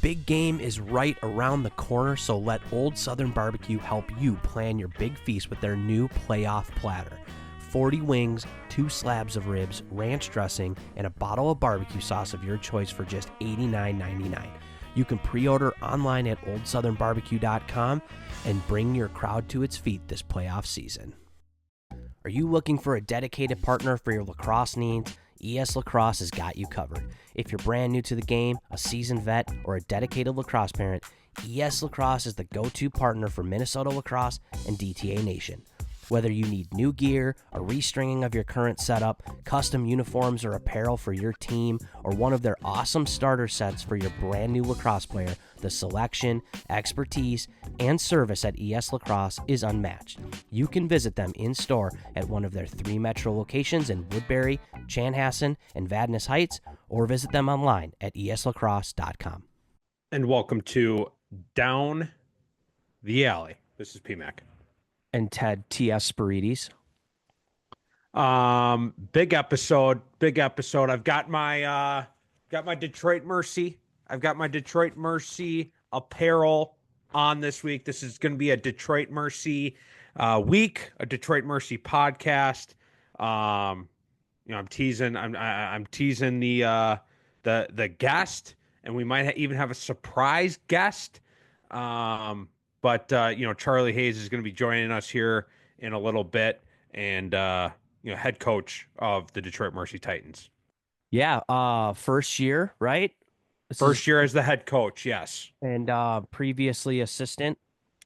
big game is right around the corner, so let Old Southern Barbecue help you plan your big feast with their new playoff platter. 40 wings, 2 slabs of ribs, ranch dressing, and a bottle of barbecue sauce of your choice for just $89.99. You can pre-order online at oldsouthernbarbecue.com and bring your crowd to its feet this playoff season. Are you looking for a dedicated partner for your lacrosse needs? ES Lacrosse has got you covered. If you're brand new to the game, a seasoned vet, or a dedicated lacrosse parent, ES Lacrosse is the go-to partner for Minnesota lacrosse and DTA Nation. Whether you need new gear, a restringing of your current setup, custom uniforms or apparel for your team, or one of their awesome starter sets for your brand new lacrosse player, the selection, expertise, and service at ES Lacrosse is unmatched. You can visit them in store at one of their 3 metro locations in Woodbury, Chanhassen, and Vadnais Heights, or visit them online at eslacrosse.com. And welcome to Down the Alley. This is PMAC. And Ted T.S. Spirides. Big episode. I've got my Detroit Mercy. I've got my Detroit Mercy apparel on this week. This is going to be a Detroit Mercy week, a Detroit Mercy podcast. I'm teasing the guest, and we might even have a surprise guest. But Charlie Hayes is going to be joining us here in a little bit, and head coach of the Detroit Mercy Titans. Yeah, first year, right? First year as the head coach, yes. And previously assistant.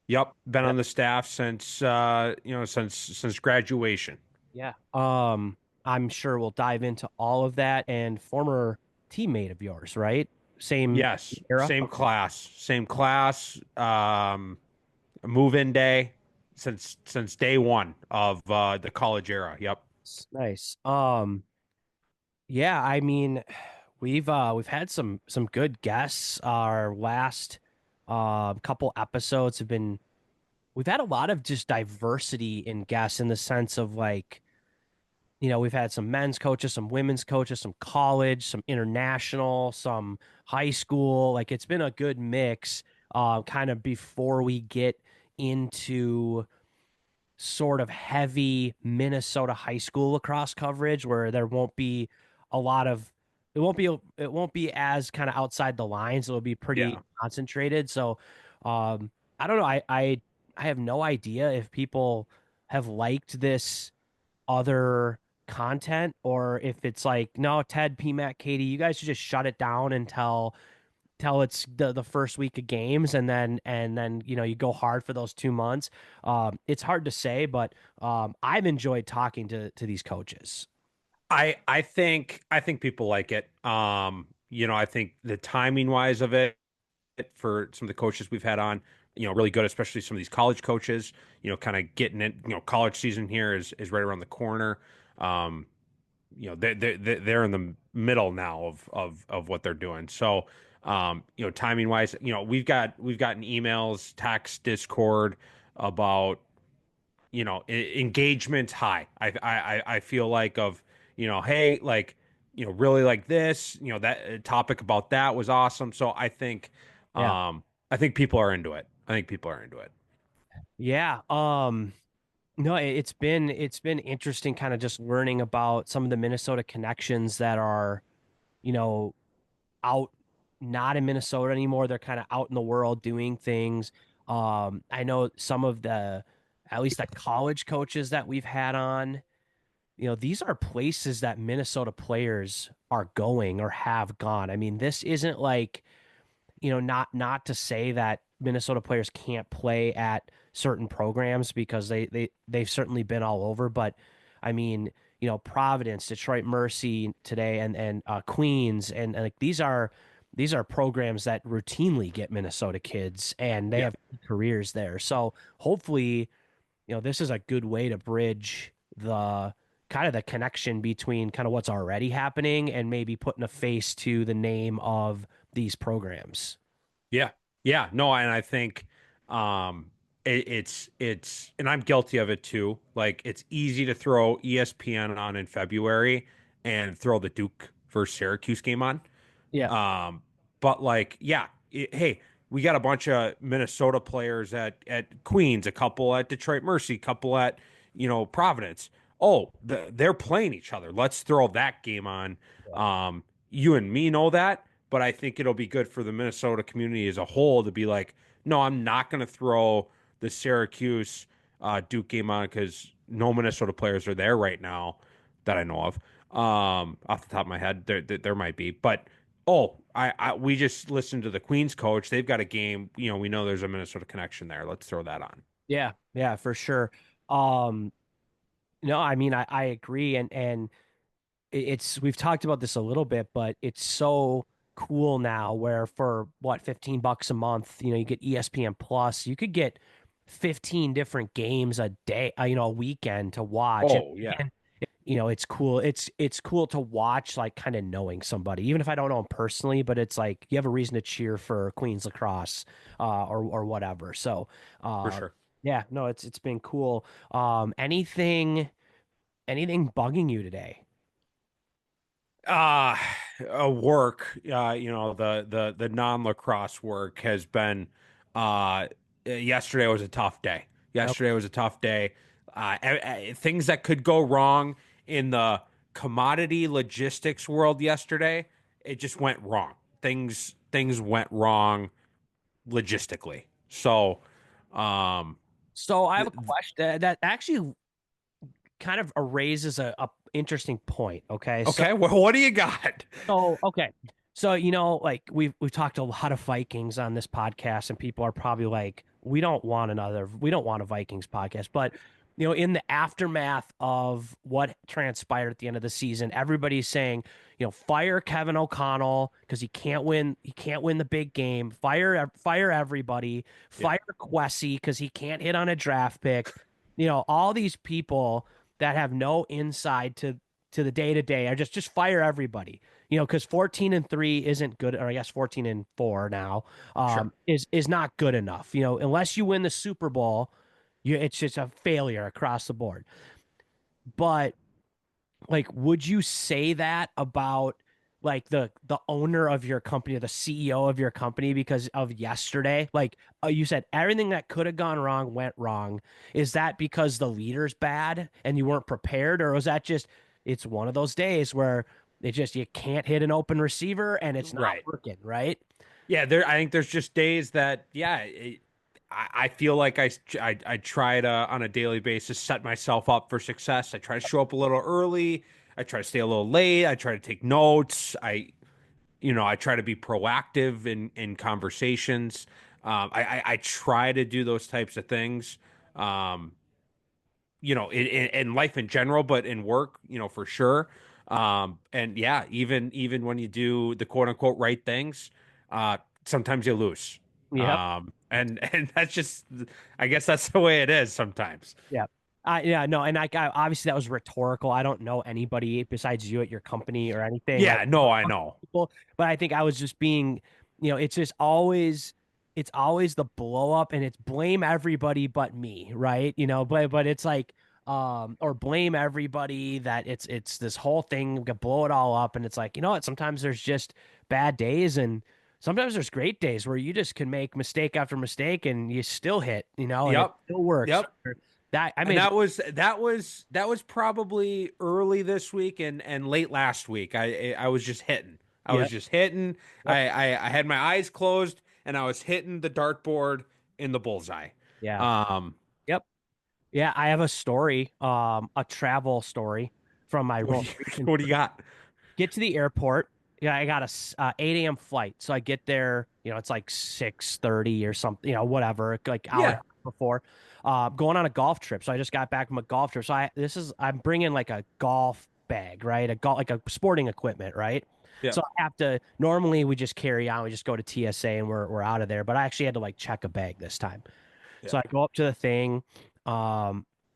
Yep, been on the staff since since graduation. Yeah. I'm sure we'll dive into all of that. And former teammate of yours, right? Same era? Same class. Move-in day since day one of the college era. Yep. Nice. Yeah, I mean, we've had some good guests. Our last couple episodes we've had a lot of just diversity in guests in the sense of we've had some men's coaches, some women's coaches, some college, some international, some high school. It's been a good mix kind of before we get into sort of heavy Minnesota high school lacrosse coverage where there won't be a lot of it won't be as kind of outside the lines. It'll be pretty concentrated. So I don't know. I have no idea if people have liked this other content or if it's no, Ted, PMAC, Katie, you guys should just shut it down until it's the first week of games and then you go hard for those 2 months. It's hard to say, but I've enjoyed talking to these coaches. I think people like it. I think the timing wise of it for some of the coaches we've had on, really good, especially some of these college coaches, kind of getting it, college season here is right around the corner. They're in the middle now of what they're doing. So, timing wise, we've gotten emails, text, Discord about, engagement high. I feel like hey, really like this, that topic about that was awesome. So I think people are into it. Yeah. No, it's been interesting kind of just learning about some of the Minnesota connections that are, out not in Minnesota anymore. They're kind of out in the world doing things. I know some of at least the college coaches that we've had on, these are places that Minnesota players are going or have gone. I mean, this isn't not to say that Minnesota players can't play at certain programs because they've certainly been all over. But I mean, Providence, Detroit Mercy today, and Queens, and these are programs that routinely get Minnesota kids, and they have careers there. So hopefully, this is a good way to bridge the kind of the connection between kind of what's already happening and maybe putting a face to the name of these programs. Yeah, no, and I think it's and I'm guilty of it too. It's easy to throw ESPN on in February and throw the Duke versus Syracuse game on. Yeah. But hey, we got a bunch of Minnesota players at Queens, a couple at Detroit Mercy, a couple at Providence. Oh, they're playing each other. Let's throw that game on. You and me know that, but I think it'll be good for the Minnesota community as a whole to be like, no, I'm not going to throw the Syracuse Duke game on because no Minnesota players are there right now that I know of. Off the top of my head, there might be, but we just listened to the Queens coach. They've got a game. We know there's a Minnesota connection there. Let's throw that on. Yeah, yeah, for sure. Um, no, I mean, I agree, and it's we've talked about this a little bit, but it's so cool now where for what, $15 a month, you get ESPN Plus, you could get 15 different games a day, a weekend to watch. Oh yeah, And it's cool. It's cool to watch, like kind of knowing somebody, even if I don't know them personally, but it's like you have a reason to cheer for Queens Lacrosse, or whatever. So, for uh, sure. yeah, no, it's been cool. Anything bugging you today? Uh Work, the non-lacrosse work has been yesterday was a tough day. Nope. Yesterday was a tough day. Things that could go wrong in the commodity logistics world yesterday, it just went wrong. Things went wrong logistically. So, um, So I have th a question that actually kind of raises a interesting point. Okay, so okay, well, what do you got? okay. So, like we've talked a lot of Vikings on this podcast, and people are probably like, we don't want a Vikings podcast. But, in the aftermath of what transpired at the end of the season, everybody's saying, fire Kevin O'Connell because he can't win the big game. Fire everybody. Yeah, Fire Quessy because he can't hit on a draft pick. All these people that have no inside to the day to day. I just fire everybody. Because 14-3 isn't good, or I guess 14-4 now, sure. is not good enough. Unless you win the Super Bowl, it's just a failure across the board. But like, would you say that about like the owner of your company or the CEO of your company because of yesterday? Like, you said everything that could have gone wrong went wrong. Is that because the leader's bad and you weren't prepared, or was that just it's one of those days where you can't hit an open receiver and it's not Right. working, right? Yeah, I think there's just days that, yeah, I feel like I try to on a daily basis set myself up for success. I try to show up a little early. I try to stay a little late. I try to take notes. I try to be proactive in conversations. I try to do those types of things. Um, in life in general, but in work, for sure. And yeah, even when you do the quote unquote right things, sometimes you lose. Yep. And that's just, I guess that's the way it is sometimes. Yeah. Yeah, no, and obviously that was rhetorical. I don't know anybody besides you at your company or anything. Yeah, no, I know. People, but I think I was just being, it's always the blow up and it's blame everybody but me, right? But it's like, or blame everybody that it's this whole thing, we could blow it all up. And it's like, what? Sometimes there's just bad days and sometimes there's great days where you just can make mistake after mistake and you still hit, and it Yep. still works. Yep. That I And mean, that was probably early this week and late last week. I was just hitting. I yeah, was just hitting. yep, I had my eyes closed and I was hitting the dartboard in the bullseye. yeah, Um, yep, yeah. I have a story, a travel story from my what do most you, recent what do you trip. got? Get to the airport. Yeah, I got a 8 a.m. flight, so I get there. It's like 6:30 or something. Whatever, like hour and a Yeah, half before. Going on a golf trip. So I just got back from a golf trip. So I'm bringing like a golf bag, right? Like a sporting equipment, right? yeah, So I have to. Normally we just carry on. We just go to TSA and we're out of there. But I actually had to like check a bag this time. yeah. So I go up to the thing.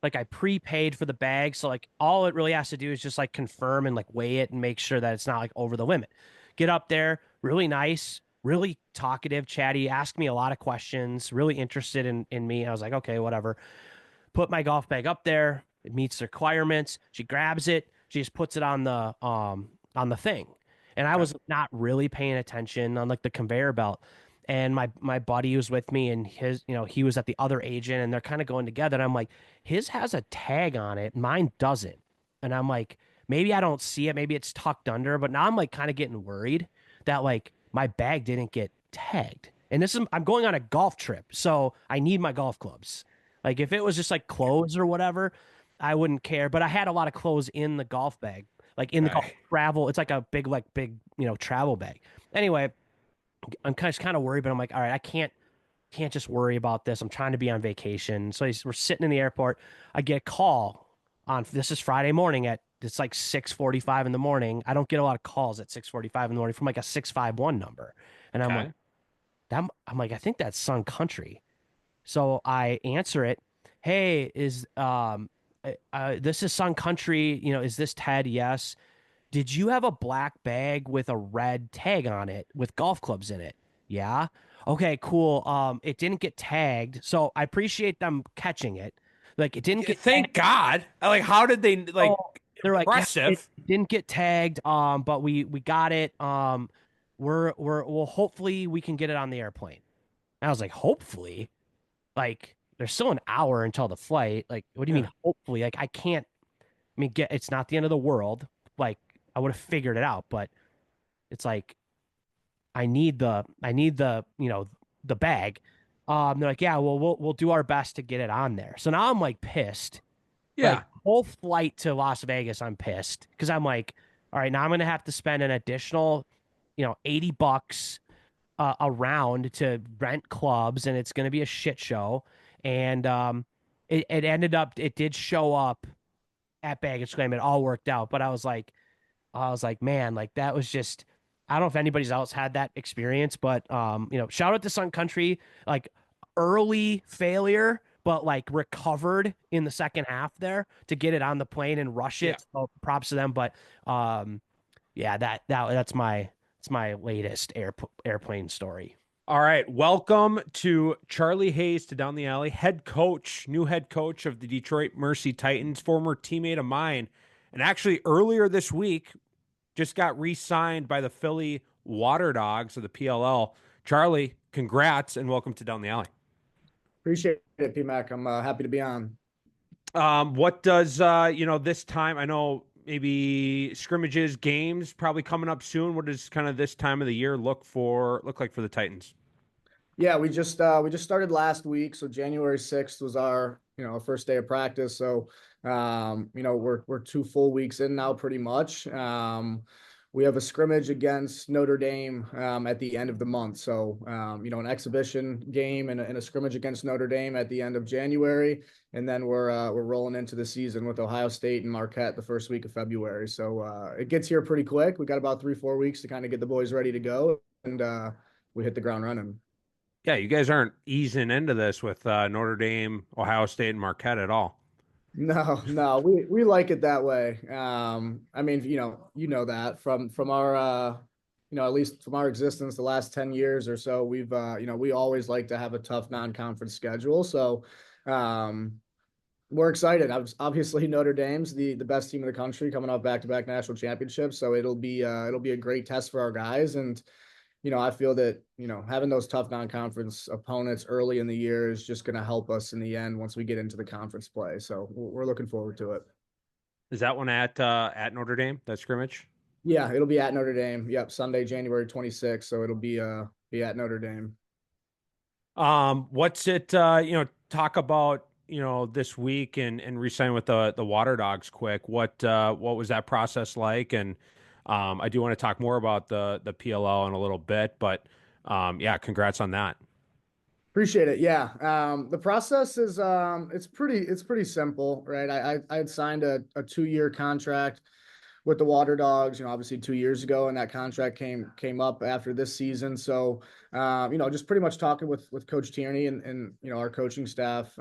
Like I prepaid for the bag. So like all it really has to do is just like confirm and like weigh it and make sure that it's not like over the limit. Get up there, really nice, really talkative, chatty, asked me a lot of questions, really interested in me. I was like, okay, whatever. Put my golf bag up there. It meets the requirements. She grabs it. She just puts it on the thing. And I Okay. was not really paying attention on like the conveyor belt. and my buddy was with me, and his, he was at the other agent, and they're kind of going together. And I'm like, his has a tag on it, mine doesn't. And I'm like, maybe I don't see it, maybe it's tucked under. But now I'm like kind of getting worried that like my bag didn't get tagged. And I'm going on a golf trip, so I need my golf clubs. Like if it was just like clothes or whatever, I wouldn't care. But I had a lot of clothes in the golf bag, like in the golf Okay. travel. It's like a big travel bag. Anyway, I'm kind of worried, but I'm like, all right, I can't just worry about this. I'm trying to be on vacation. So we're sitting in the airport. I get a call on this is Friday morning at it's like 6:45 in the morning. I don't get a lot of calls at 6:45 in the morning from like a 651 number. And I'm like, Okay. I'm like, I think that's Sun Country. So I answer it. Hey, this is Sun Country, is this Ted? Yes. Did you have a black bag with a red tag on it with golf clubs in it? Yeah. Okay, cool. It didn't get tagged, so I appreciate them catching it. Like it didn't get Thank tagged. God. Like, how did they like Oh, they're like, yeah, it impressive? didn't get tagged. But we got it. Well, hopefully we can get it on the airplane. And I was like, hopefully, like there's still an hour until the flight. Like, what do you Yeah. mean, hopefully? Like, I can't. I mean, it's not the end of the world. Like, I would have figured it out, but it's like I need the the bag. They're like, yeah, well, we'll do our best to get it on there. So now I'm like pissed. Like Yeah. whole flight to Las Vegas, I'm pissed because I'm like, all right, now I'm gonna have to spend an additional, $80 a round to rent clubs, and it's gonna be a shit show. And it ended up, it did show up at baggage claim. It all worked out, but I was like, man, like that was just I don't know if anybody else had that experience, but shout out to Sun Country, like early failure, but like recovered in the second half there to get it on the plane and rush Yeah. it. So props to them. But yeah, that's my latest airplane story. All right. Welcome to Charlie Hayes to Down the Alley, new head coach of the Detroit Mercy Titans, former teammate of mine. And actually, earlier this week, just got re signed by the Philly Waterdogs of the PLL. Charlie, congrats and welcome to Down the Alley. Appreciate it, PMAC. I'm happy to be on. What does this time? I know maybe scrimmages, games probably coming up soon. What does kind of this time of the year look like for the Titans? Yeah, we just started last week, so January 6th was our first day of practice. So we're 2 full weeks in now, pretty much. We have a scrimmage against Notre Dame at the end of the month. So an exhibition game and a scrimmage against Notre Dame at the end of January, and then we're rolling into the season with Ohio State and Marquette the first week of February. So it gets here pretty quick. We got about 3-4 weeks to kind of get the boys ready to go, and we hit the ground running. Yeah, you guys aren't easing into this with Notre Dame, Ohio State, and Marquette at all. No, we like it that way. I mean, that from our at least from our existence the last 10 years or so, we've we always like to have a tough non-conference schedule. So we're excited. Obviously Notre Dame's the best team in the country coming off back-to-back national championships. So it'll be a great test for our guys. And I feel that, having those tough non-conference opponents early in the year is just going to help us in the end once we get into the conference play. So we're looking forward to it. Is that one at Notre Dame, that scrimmage? Yeah, it'll be at Notre Dame. Yep, Sunday, January 26th. So it'll be at Notre Dame. What's it talk about, this week and re-sign with the Waterdogs quick. What was that process like? And I do want to talk more about the PLL in a little bit, but yeah, congrats on that. Appreciate it. Yeah. The process is it's pretty simple, right? I had signed a 2-year contract with the Waterdogs, obviously 2 years ago, and that contract came up after this season. So just pretty much talking with Coach Tierney and our coaching staff,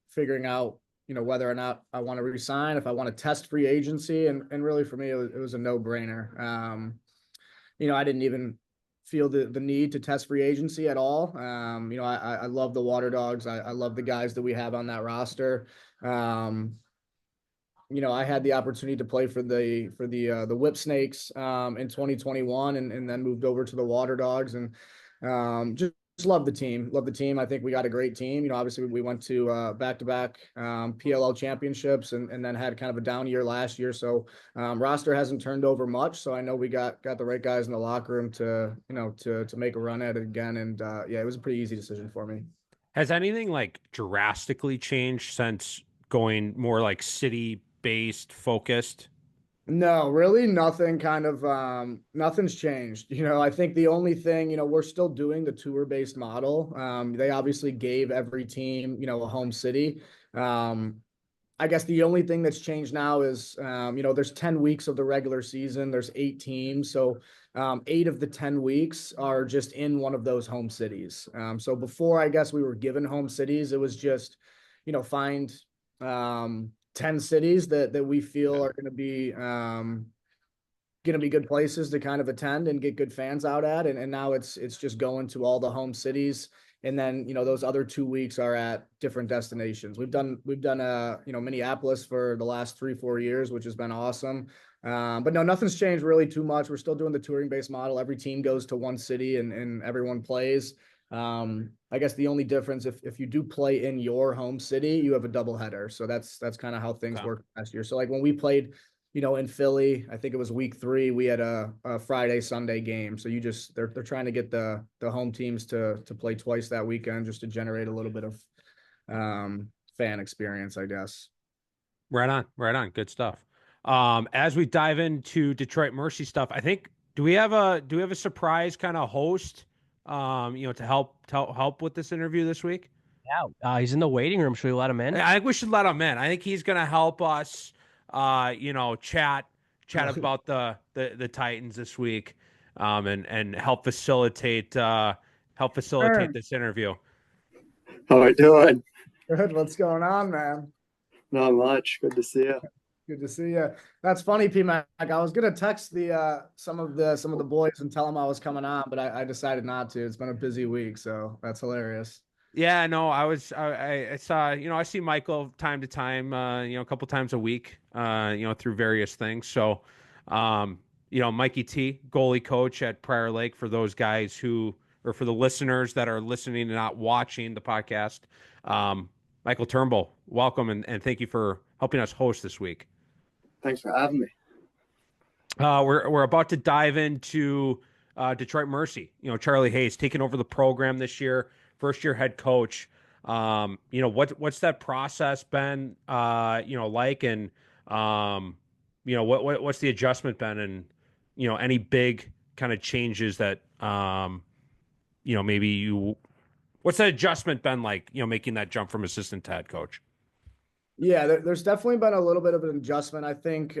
figuring out whether or not I want to resign, if I want to test free agency, and really for me it was a no-brainer. I didn't even feel the need to test free agency at all. I love the Waterdogs. I love the guys that we have on that roster. I had the opportunity to play for the Whip Snakes in 2021, and then moved over to the Waterdogs, and Just love the team. Love the team. I think we got a great team. Obviously we went to back-to-back PLL championships and then had kind of a down year last year. So roster hasn't turned over much. So I know we got the right guys in the locker room to make a run at it again. And yeah, it was a pretty easy decision for me. Has anything like drastically changed since going more like city-based focused? No, really nothing nothing's changed. I think the only thing, we're still doing the tour-based model. They obviously gave every team, a home city. I guess the only thing that's changed now is, there's 10 weeks of the regular season, there's 8 teams. So 8 of the 10 weeks are just in one of those home cities. So before, I guess we were given home cities, it was just, find 10 cities that we feel are going to be good places to kind of attend and get good fans out at. And now it's just going to all the home cities. And then, those other 2 weeks are at different destinations. We've done Minneapolis for the last 3-4 years, which has been awesome. But no, nothing's changed really too much. We're still doing the touring based model. Every team goes to one city and everyone plays. I guess the only difference, if you do play in your home city, you have a doubleheader. So that's kind of how things worked last year. So like when we played, in Philly, I think it was week 3, we had a Friday, Sunday game. So they're trying to get the home teams to play twice that weekend just to generate a little bit of fan experience, I guess. Right on. Good stuff. As we dive into Detroit Mercy stuff, I think do we have a surprise kind of host, to help with this interview this week? Yeah, he's in the waiting room. Should we let him in? I think we should let him in. I think he's going to help us, chat about the Titans this week, and help facilitate this interview. How are you doing? Good. What's going on, man? Not much. Good to see you. Good to see you. That's funny, P-Mac. I was gonna text some of the boys and tell them I was coming on, but I decided not to. It's been a busy week, so that's hilarious. Yeah, no, I saw, I see Michael time to time, a couple times a week, through various things. So, Mikey T, goalie coach at Prior Lake, for those guys or for the listeners that are listening and not watching the podcast, Michael Turnbull, welcome and thank you for helping us host this week. Thanks for having me. We're about to dive into Detroit Mercy. Charlie Hayes taking over the program this year, first year head coach. What's that process been like, and what's the adjustment been, and any big kind of changes that what's that adjustment been like, making that jump from assistant to head coach? Yeah, there's definitely been a little bit of an adjustment. I think,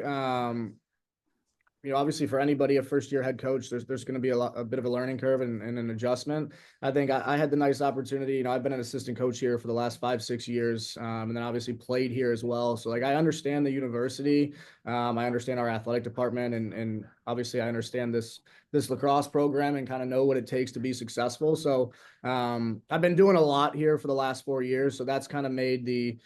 obviously for anybody, a first year head coach, there's going to be a bit of a learning curve and an adjustment. I think I had the nice opportunity, I've been an assistant coach here for the last 5-6 years. And then obviously played here as well. So like, I understand the university. I understand our athletic department, and obviously I understand this lacrosse program and kind of know what it takes to be successful. So, I've been doing a lot here for the last 4 years. So that's kind of made the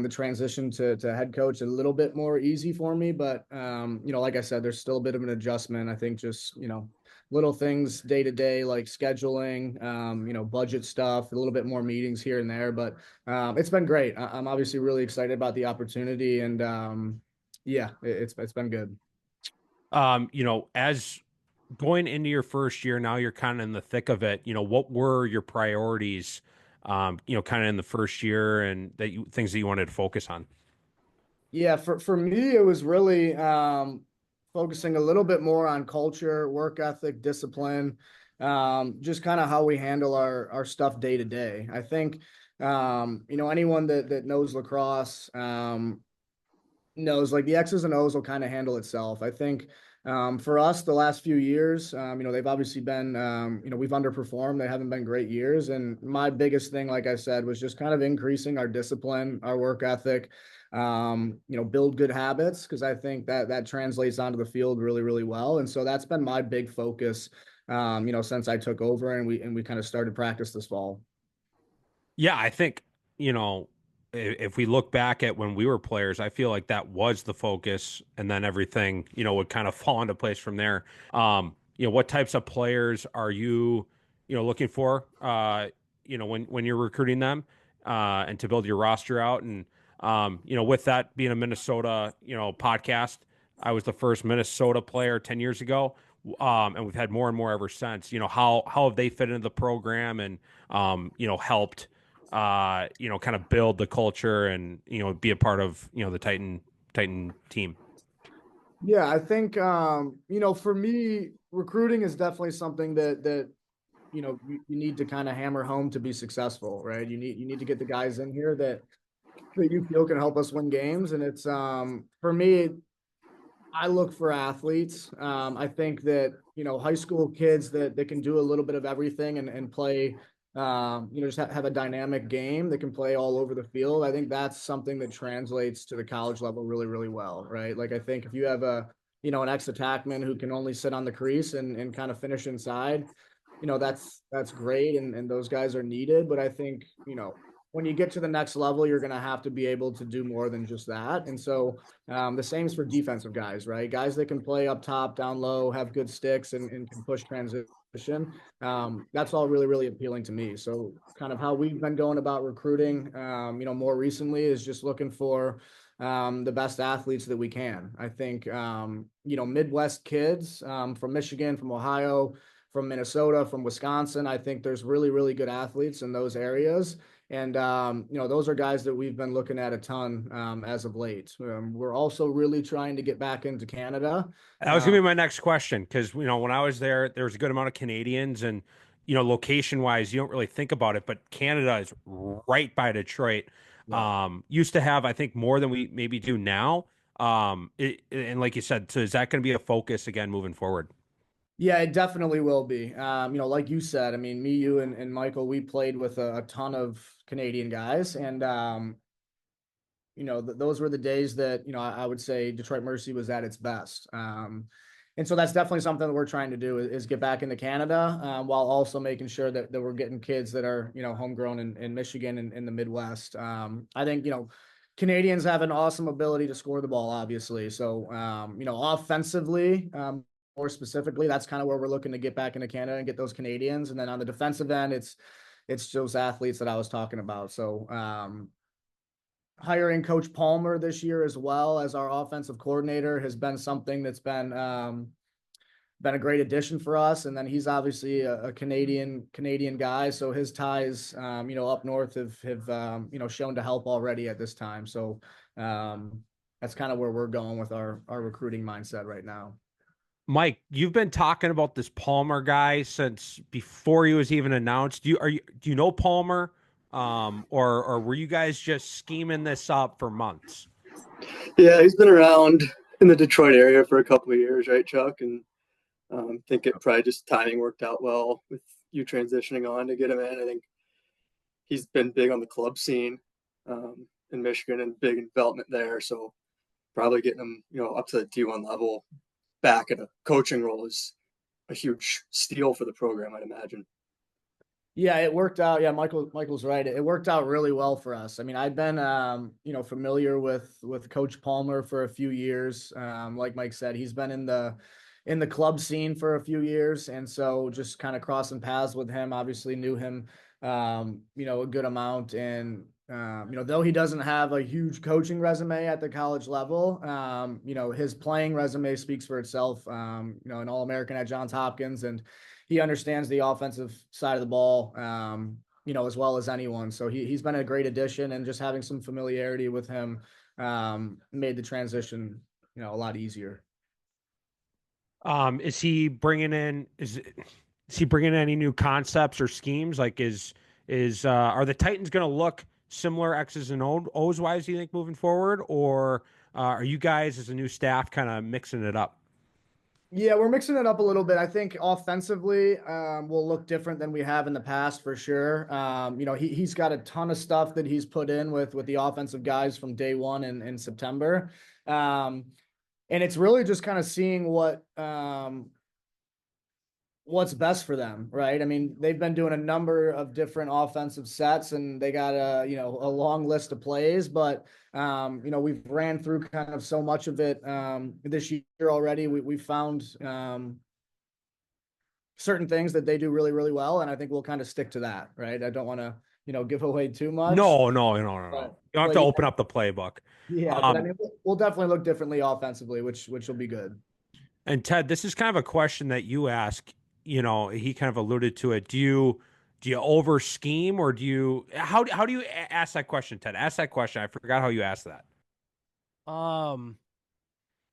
transition to head coach a little bit more easy for me. But, like I said, there's still a bit of an adjustment. I think just, little things day to day, like scheduling, budget stuff, a little bit more meetings here and there. But it's been great. I'm obviously really excited about the opportunity, and yeah, it's been good. As going into your first year, now you're kind of in the thick of it. What were your priorities, kind of in the first year, and things that you wanted to focus on? Yeah, for me, it was really focusing a little bit more on culture, work ethic, discipline, just kind of how we handle our stuff day to day. I think, anyone that knows lacrosse knows like the X's and O's will kind of handle itself. I think for us, the last few years, they've obviously been, we've underperformed. They haven't been great years. And my biggest thing, like I said, was just kind of increasing our discipline, our work ethic, build good habits, because I think that translates onto the field really, really well. And so that's been my big focus, since I took over and we kind of started practice this fall. Yeah, I think, if we look back at when we were players, I feel like that was the focus, and then everything, would kind of fall into place from there. What types of players are you, looking for, when you're recruiting them, and to build your roster out. And, with that being a Minnesota, podcast, I was the first Minnesota player 10 years ago. And we've had more and more ever since. How have they fit into the program and, helped, kind of build the culture and, be a part of, the Titan team. Yeah, I think for me, recruiting is definitely something that you need to kind of hammer home to be successful, right? You need to get the guys in here that you feel can help us win games. And it's for me, I look for athletes. I think that, high school kids that can do a little bit of everything and play, just have a dynamic game that can play all over the field. I think that's something that translates to the college level really, really well, right? Like, I think if you have an ex-attackman who can only sit on the crease and kind of finish inside, that's great. And those guys are needed. But I think, when you get to the next level, you're going to have to be able to do more than just that. And so the same is for defensive guys, right? Guys that can play up top, down low, have good sticks and can push transition. That's all really, really appealing to me. So kind of how we've been going about recruiting, more recently is just looking for the best athletes that we can. I think, Midwest kids from Michigan, from Ohio, from Minnesota, from Wisconsin, I think there's really, really good athletes in those areas. And, those are guys that we've been looking at a ton as of late. We're also really trying to get back into Canada. That was going to be my next question because, when I was there, there was a good amount of Canadians and, location wise, you don't really think about it, but Canada is right by Detroit. Yeah. Used to have, I think, more than we maybe do now. And like you said, so is that going to be a focus again moving forward? Yeah, it definitely will be. Like you said, I mean, me, you, and Michael, we played with a ton of Canadian guys. And, those were the days that, I would say Detroit Mercy was at its best. And so that's definitely something that we're trying to do is get back into Canada, while also making sure that we're getting kids that are, homegrown in Michigan and in the Midwest. I think, Canadians have an awesome ability to score the ball, obviously. So, offensively, more specifically, that's kind of where we're looking to get back into Canada and get those Canadians. And then on the defensive end, it's those athletes that I was talking about. So, hiring Coach Palmer this year as well as our offensive coordinator has been something that's been a great addition for us. And then he's obviously a Canadian guy, so his ties, up north have shown to help already at this time. So that's kind of where we're going with our recruiting mindset right now. Mike, you've been talking about this Palmer guy since before he was even announced. Do you know Palmer? Or were you guys just scheming this up for months? Yeah, he's been around in the Detroit area for a couple of years, right, Chuck? And I think it probably just timing worked out well with you transitioning on to get him in. I think he's been big on the club scene in Michigan and big in development there. So probably getting him, up to the D1 level back in a coaching role is a huge steal for the program, I'd imagine. Yeah, it worked out. Yeah, Michael's right. It worked out really well for us. I mean, I've been, familiar with Coach Palmer for a few years. Like Mike said, he's been in the club scene for a few years, and so just kind of crossing paths with him. Obviously, knew him, a good amount. And though he doesn't have a huge coaching resume at the college level, his playing resume speaks for itself. An All-American at Johns Hopkins, and he understands the offensive side of the ball, as well as anyone. So he's been a great addition, and just having some familiarity with him made the transition, a lot easier. Is he bringing in any new concepts or schemes? Like are the Titans going to look similar X's and O's wise, do you think, moving forward? Or are you guys as a new staff kind of mixing it up? Yeah, we're mixing it up a little bit. I think offensively, will look different than we have in the past for sure. He's got a ton of stuff that he's put in with the offensive guys from day one in September. And it's really just kind of seeing what's best for them, right? I mean, they've been doing a number of different offensive sets, and they got a long list of plays, but we've ran through kind of so much of it this year already. We found certain things that they do really, really well. And I think we'll kind of stick to that, right? I don't want to, give away too much. No. You don't have to open up the playbook. But I mean, we'll definitely look differently offensively, which will be good. And Ted, this is kind of a question that you ask. He kind of alluded to it. Do you over scheme, or how do you ask that question, Ted? Ask that question. I forgot how you asked that.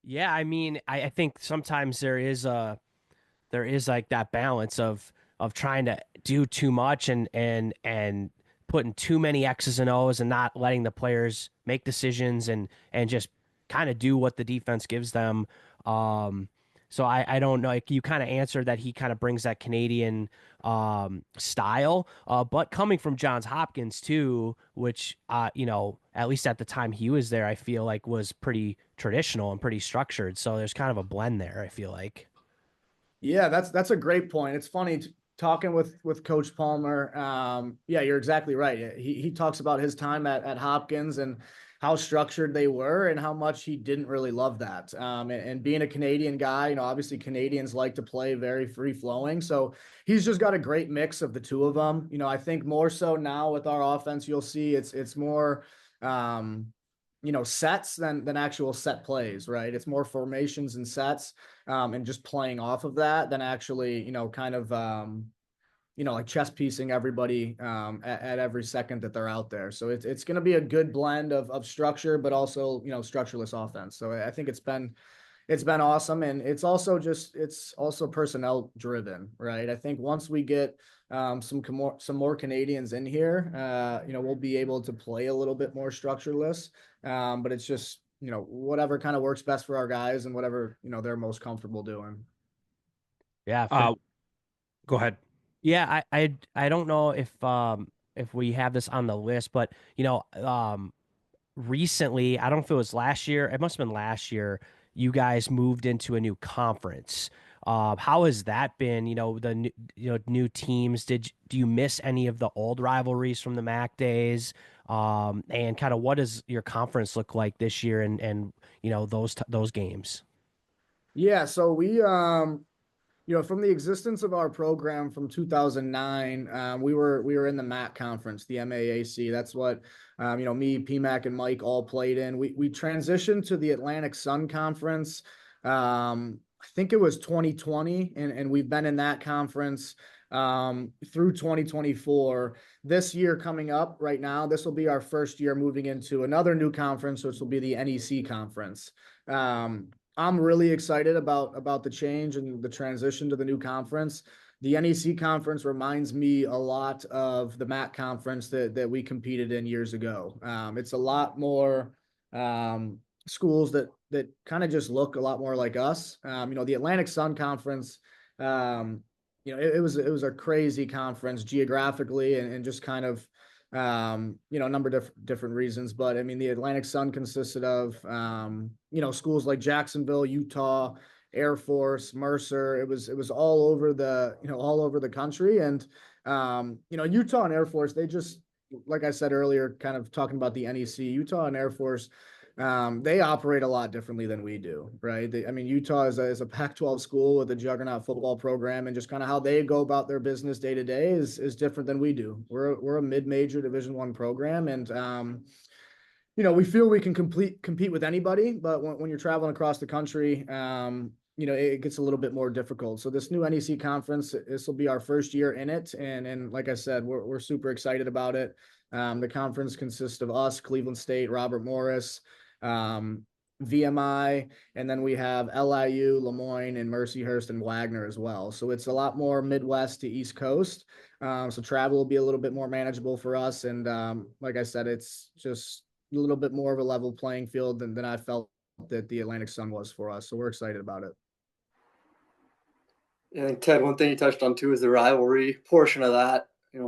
Yeah, I mean, I think sometimes there is like that balance of trying to do too much and putting too many X's and O's and not letting the players make decisions and just kind of do what the defense gives them. So I don't know. Like, you kind of answered that he kind of brings that Canadian style, but coming from Johns Hopkins too, which at least at the time he was there, I feel like was pretty traditional and pretty structured. So there's kind of a blend there, I feel like. Yeah, that's a great point. It's funny talking with Coach Palmer. Yeah, you're exactly right. He talks about his time at Hopkins and how structured they were and how much he didn't really love that. And being a Canadian guy, obviously Canadians like to play very free flowing. So he's just got a great mix of the two of them. I think more so now with our offense, you'll see it's more sets than actual set plays, right? It's more formations and sets, and just playing off of that than actually, kind of, like chess piecing everybody at every second that they're out there. So it's going to be a good blend of structure, but also, structureless offense. So I think it's been awesome. And it's also personnel driven, right? I think once we get some more Canadians in here, we'll be able to play a little bit more structureless. But it's just, whatever kind of works best for our guys and whatever, they're most comfortable doing. Yeah. Go ahead. Yeah, I don't know if we have this on the list, but recently, I don't know if it was last year, it must have been last year, you guys moved into a new conference. How has that been? The new teams. Do you miss any of the old rivalries from the MAC days? And kind of what does your conference look like this year and those games? Yeah, so we from the existence of our program from 2009, we were in the MAC conference, the MAAC. That's what me, PMAC, and Mike all played in. We transitioned to the Atlantic Sun Conference. I think it was 2020, and we've been in that conference through 2024. This year coming up right now, this will be our first year moving into another new conference, which will be the NEC conference. I'm really excited about the change and the transition to the new conference. The NEC conference reminds me a lot of the MAC conference that we competed in years ago. It's a lot more schools that kind of just look a lot more like us. The Atlantic Sun Conference, it was a crazy conference geographically and just kind of a number of different reasons. But I mean, the Atlantic Sun consisted of, schools like Jacksonville, Utah, Air Force, Mercer. It was all over the country. And, Utah and Air Force, they just, like I said earlier, kind of talking about the NEC, Utah and Air Force, they operate a lot differently than we do, right? Utah is a Pac-12 school with a juggernaut football program, and just kind of how they go about their business day to day is different than we do. We're a mid-major Division I program, and we feel we can compete with anybody, but when you're traveling across the country, it gets a little bit more difficult. So this new NEC conference, this will be our first year in it, and like I said, we're super excited about it. The conference consists of us, Cleveland State, Robert Morris, VMI, and then we have LIU, Lemoyne, and Mercyhurst and Wagner as well. So it's a lot more Midwest to East Coast. So travel will be a little bit more manageable for us. And like I said, it's just a little bit more of a level playing field than I felt that the Atlantic Sun was for us. So we're excited about it. I think, Ted, one thing you touched on too is the rivalry portion of that. I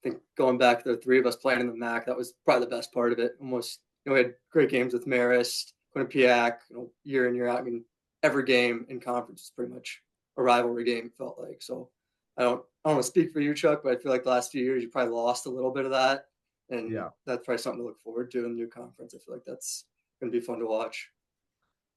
think going back to the three of us playing in the MAC, that was probably the best part of it. Almost, we had great games with Marist, Quinnipiac, year in, year out. I mean, every game in conference is pretty much a rivalry game, felt like. So I don't want to speak for you, Chuck, but I feel like the last few years you probably lost a little bit of that. And that's probably something to look forward to in the new conference. I feel like that's going to be fun to watch.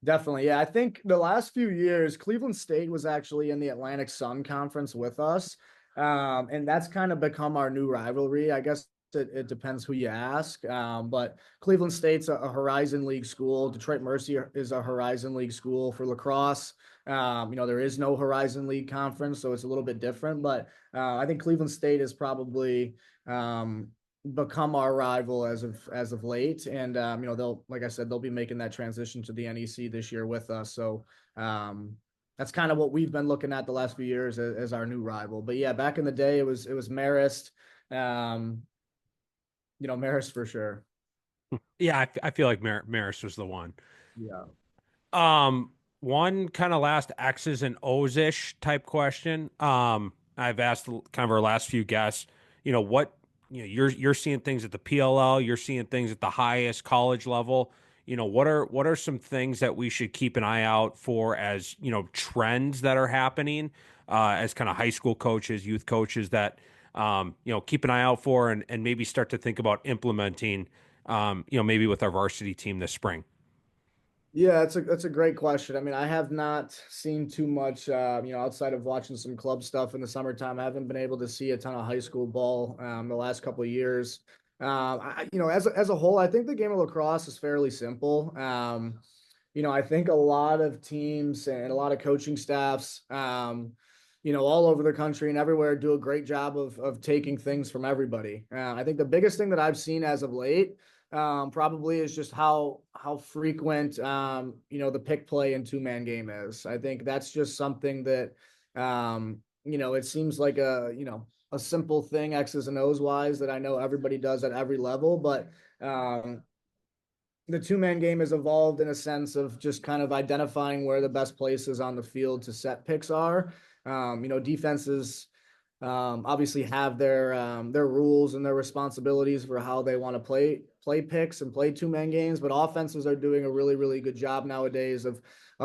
Definitely. Yeah. I think the last few years, Cleveland State was actually in the Atlantic Sun Conference with us. And that's kind of become our new rivalry. I guess it depends who you ask. But Cleveland State's a Horizon League school. Detroit Mercy is a Horizon League school for lacrosse. There is no Horizon League conference, so it's a little bit different. But I think Cleveland State is probably become our rival as of late. And they'll, like I said, they'll be making that transition to the NEC this year with us. So that's kind of what we've been looking at the last few years as our new rival. But yeah, back in the day, it was Marist. Marist for sure. Yeah, I feel like Maris was the one. Yeah. One kind of last X's and O's ish type question. I've asked kind of our last few guests, what you're seeing things at the PLL, you're seeing things at the highest college level. What are some things that we should keep an eye out for as, trends that are happening as kind of high school coaches, youth coaches that keep an eye out for and maybe start to think about implementing maybe with our varsity team this spring. Yeah, that's a great question. I mean, I have not seen too much, outside of watching some club stuff in the summertime. I haven't been able to see a ton of high school ball the last couple of years. As a whole, I think the game of lacrosse is fairly simple. I think a lot of teams and a lot of coaching staffs, all over the country and everywhere do a great job of taking things from everybody. I think the biggest thing that I've seen as of late probably is just how frequent the pick play and two-man game is. I think that's just something that it seems like a simple thing, X's and O's wise, that I know everybody does at every level, but the two-man game has evolved in a sense of just kind of identifying where the best places on the field to set picks are. Defenses obviously have their rules and their responsibilities for how they want to play picks and play two-man games, but offenses are doing a really, really good job nowadays of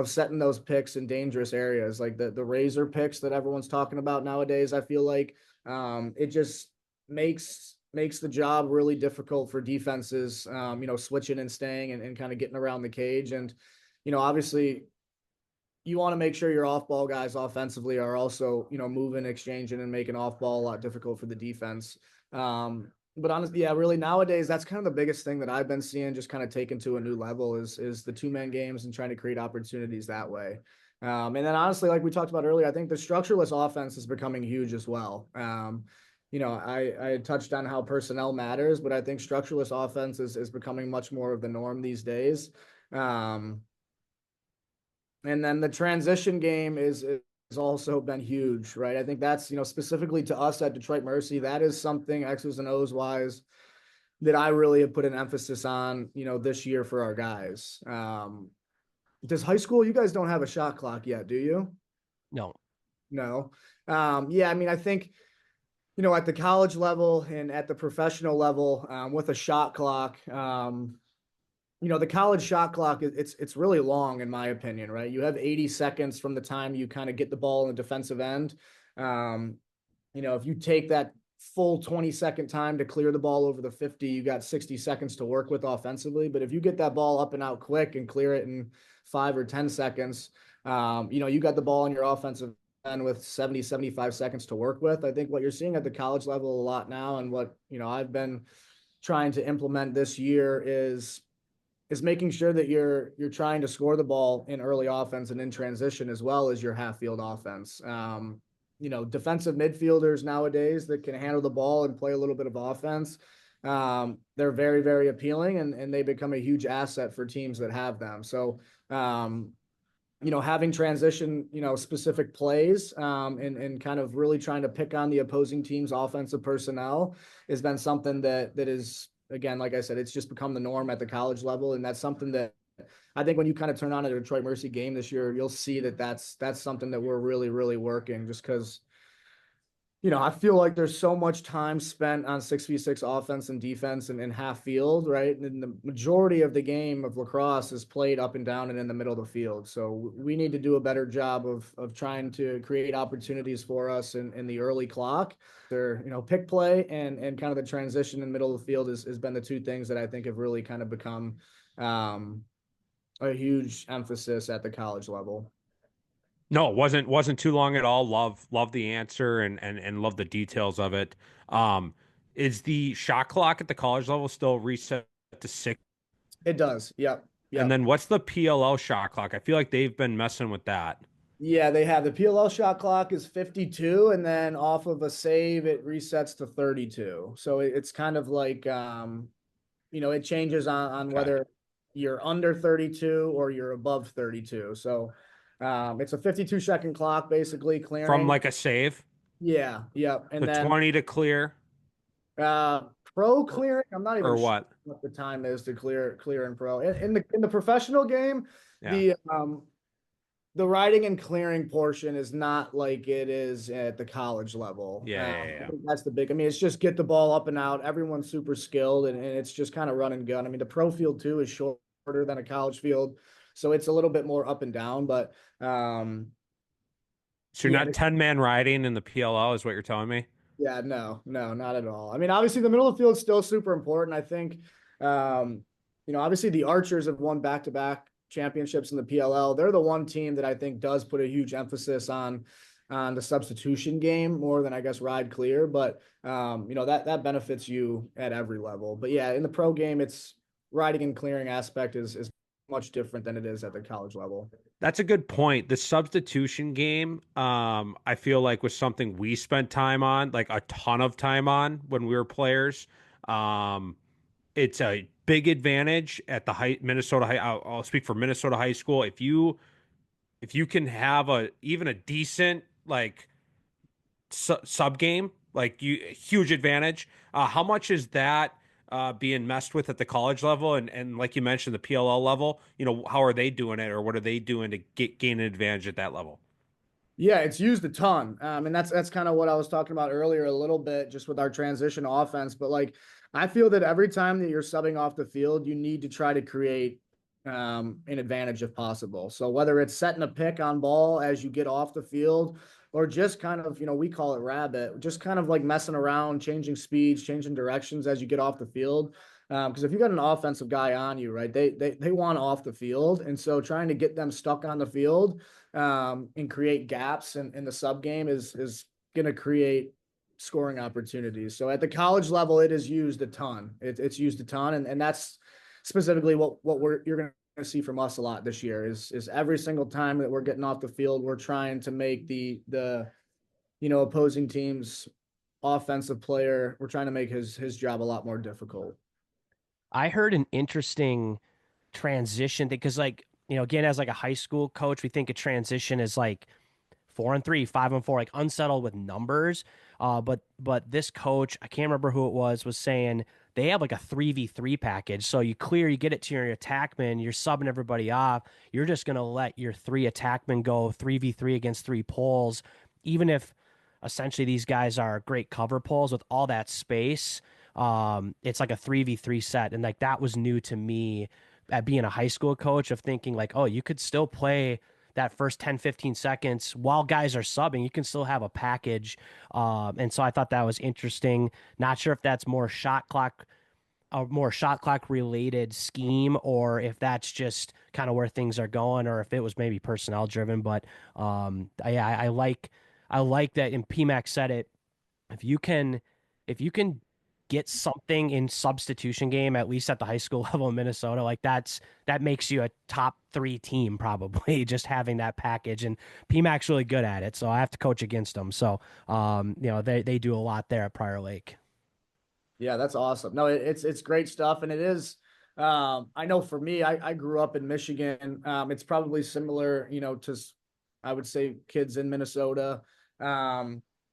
setting those picks in dangerous areas, like the razor picks that everyone's talking about nowadays. I feel like it just makes the job really difficult for defenses, switching and staying and kind of getting around the cage. And obviously you want to make sure your off-ball guys offensively are also, moving, exchanging, and making off-ball a lot difficult for the defense. But honestly, yeah, really nowadays, that's kind of the biggest thing that I've been seeing just kind of taken to a new level is the two-man games and trying to create opportunities that way. And then honestly, like we talked about earlier, I think the structureless offense is becoming huge as well. I had touched on how personnel matters, but I think structureless offense is becoming much more of the norm these days. And then the transition game is also been huge, right? I think that's, specifically to us at Detroit Mercy, that is something X's and O's wise that I really have put an emphasis on, this year for our guys. Does high school, you guys don't have a shot clock yet, do you? No. No. Yeah, I mean, I think, at the college level and at the professional level, with a shot clock, the college shot clock, it's really long in my opinion, right? You have 80 seconds from the time you kind of get the ball in the defensive end. If you take that full 20-second time to clear the ball over the 50, you got 60 seconds to work with offensively. But if you get that ball up and out quick and clear it in 5 or 10 seconds, you got the ball in your offensive end with 70, 75 seconds to work with. I think what you're seeing at the college level a lot now, and what, I've been trying to implement this year is making sure that you're trying to score the ball in early offense and in transition as well as your half field offense. Defensive midfielders nowadays that can handle the ball and play a little bit of offense, they're very, very appealing and they become a huge asset for teams that have them. So, having transition, specific plays, and kind of really trying to pick on the opposing team's offensive personnel has been something that is, again, like I said, it's just become the norm at the college level. And that's something that I think when you kind of turn on a Detroit Mercy game this year, you'll see that that's something that we're really, really working, just because, I feel like there's so much time spent on 6v6 offense and defense and in half field, right? And the majority of the game of lacrosse is played up and down and in the middle of the field. So we need to do a better job of trying to create opportunities for us in the early clock. Pick play and kind of the transition in the middle of the field has been the two things that I think have really kind of become, a huge emphasis at the college level. No, it wasn't too long at all. Love the answer and love the details of it. Um, is the shot clock at the college level still reset to 6? It does. Yep. And Yep. then what's the PLL shot clock? I feel like they've been messing with that. Yeah, they have the PLL shot clock is 52, and then off of a save, it resets to 32. So it's kind of like, it changes on Okay. whether you're under 32 or you're above 32. So it's a 52-second clock, basically From clearing. like a save, Yeah, yep. so And then 20 to clear uh, pro clearing, I'm not even or sure what? what the time is to clear in pro. In the professional game, Yeah. the writing and clearing portion is not like it is at the college level. I Yeah. think that's the big. I mean, it's just get the ball up and out. Everyone's super skilled, and it's just kind of run and gun. I mean, the pro field too is shorter than a college field, so it's a little bit more up and down. But So you're yeah, not 10-man riding in the PLL is what you're telling me? yeah, no, no, not at all. I mean, obviously the middle of the field is still super important. I think, obviously the Archers have won back-to-back championships in the PLL. They're the one team that I think does put a huge emphasis on the substitution game more than I guess ride clear. But that benefits you at every level. But yeah, in the pro game, it's riding and clearing aspect is much different than it is at the college level. That's a good point. The substitution game, I feel like was something we spent time on, like a ton of time on when we were players. Um, it's a big advantage at the Minnesota high. I'll speak for Minnesota high school. If you can have even a decent like sub game, like you huge advantage. How much is that being messed with at the college level and like you mentioned the PLL level? How are they doing it or what are they doing to gain an advantage at that level? Yeah, it's used a ton. And that's kind of what I was talking about earlier a little bit just with our transition offense. But like I feel that every time that you're subbing off the field, you need to try to create an advantage if possible. So whether it's setting a pick on ball as you get off the field or just kind of, we call it rabbit, just kind of like messing around, changing speeds, changing directions as you get off the field. Because if you got an offensive guy on you, right, they want off the field. And so trying to get them stuck on the field and create gaps in the sub game is going to create scoring opportunities. So at the college level, it is used a ton. It's used a ton, and that's specifically what you're going to see from us a lot this year is every single time that we're getting off the field, we're trying to make the opposing team's offensive player, we're trying to make his job a lot more difficult. I heard an interesting transition thing because, like, again, as like a high school coach, we think a transition is like 4-3, 5-4, like unsettled with numbers. But this coach, I can't remember who it was saying they have like a 3v3 package. So you clear, you get it to your attackman, you're subbing everybody off. You're just gonna let your three attackmen go 3v3 against three poles, even if essentially these guys are great cover poles with all that space. It's like a 3v3 set, and like that was new to me at being a high school coach of thinking like, oh, you could still play that first 10, 15 seconds while guys are subbing. You can still have a package. And so I thought that was interesting. Not sure if that's a more shot clock related scheme, or if that's just kind of where things are going, or if it was maybe personnel driven. But I like that. And PMAC said it. If you can, if you can get something in substitution game, at least at the high school level in Minnesota, like that makes you a top three team probably just having that package. And PMAC's really good at it, so I have to coach against them. So they do a lot there at Prior Lake. Yeah, that's awesome. No, it's great stuff, and it is. I know for me, I grew up in Michigan. It's probably similar, to I would say kids in Minnesota.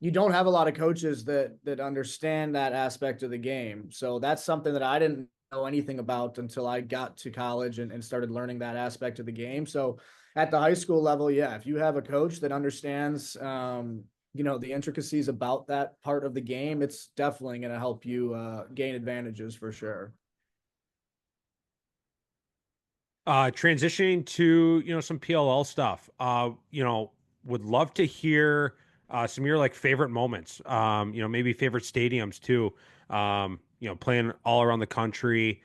You don't have a lot of coaches that understand that aspect of the game. So that's something that I didn't know anything about until I got to college and started learning that aspect of the game. So at the high school level, yeah, if you have a coach that understands the intricacies about that part of the game, it's definitely going to help you gain advantages for sure. Transitioning to some PLL stuff. Would love to hear some of your like favorite moments. Maybe favorite stadiums too. Playing all around the country.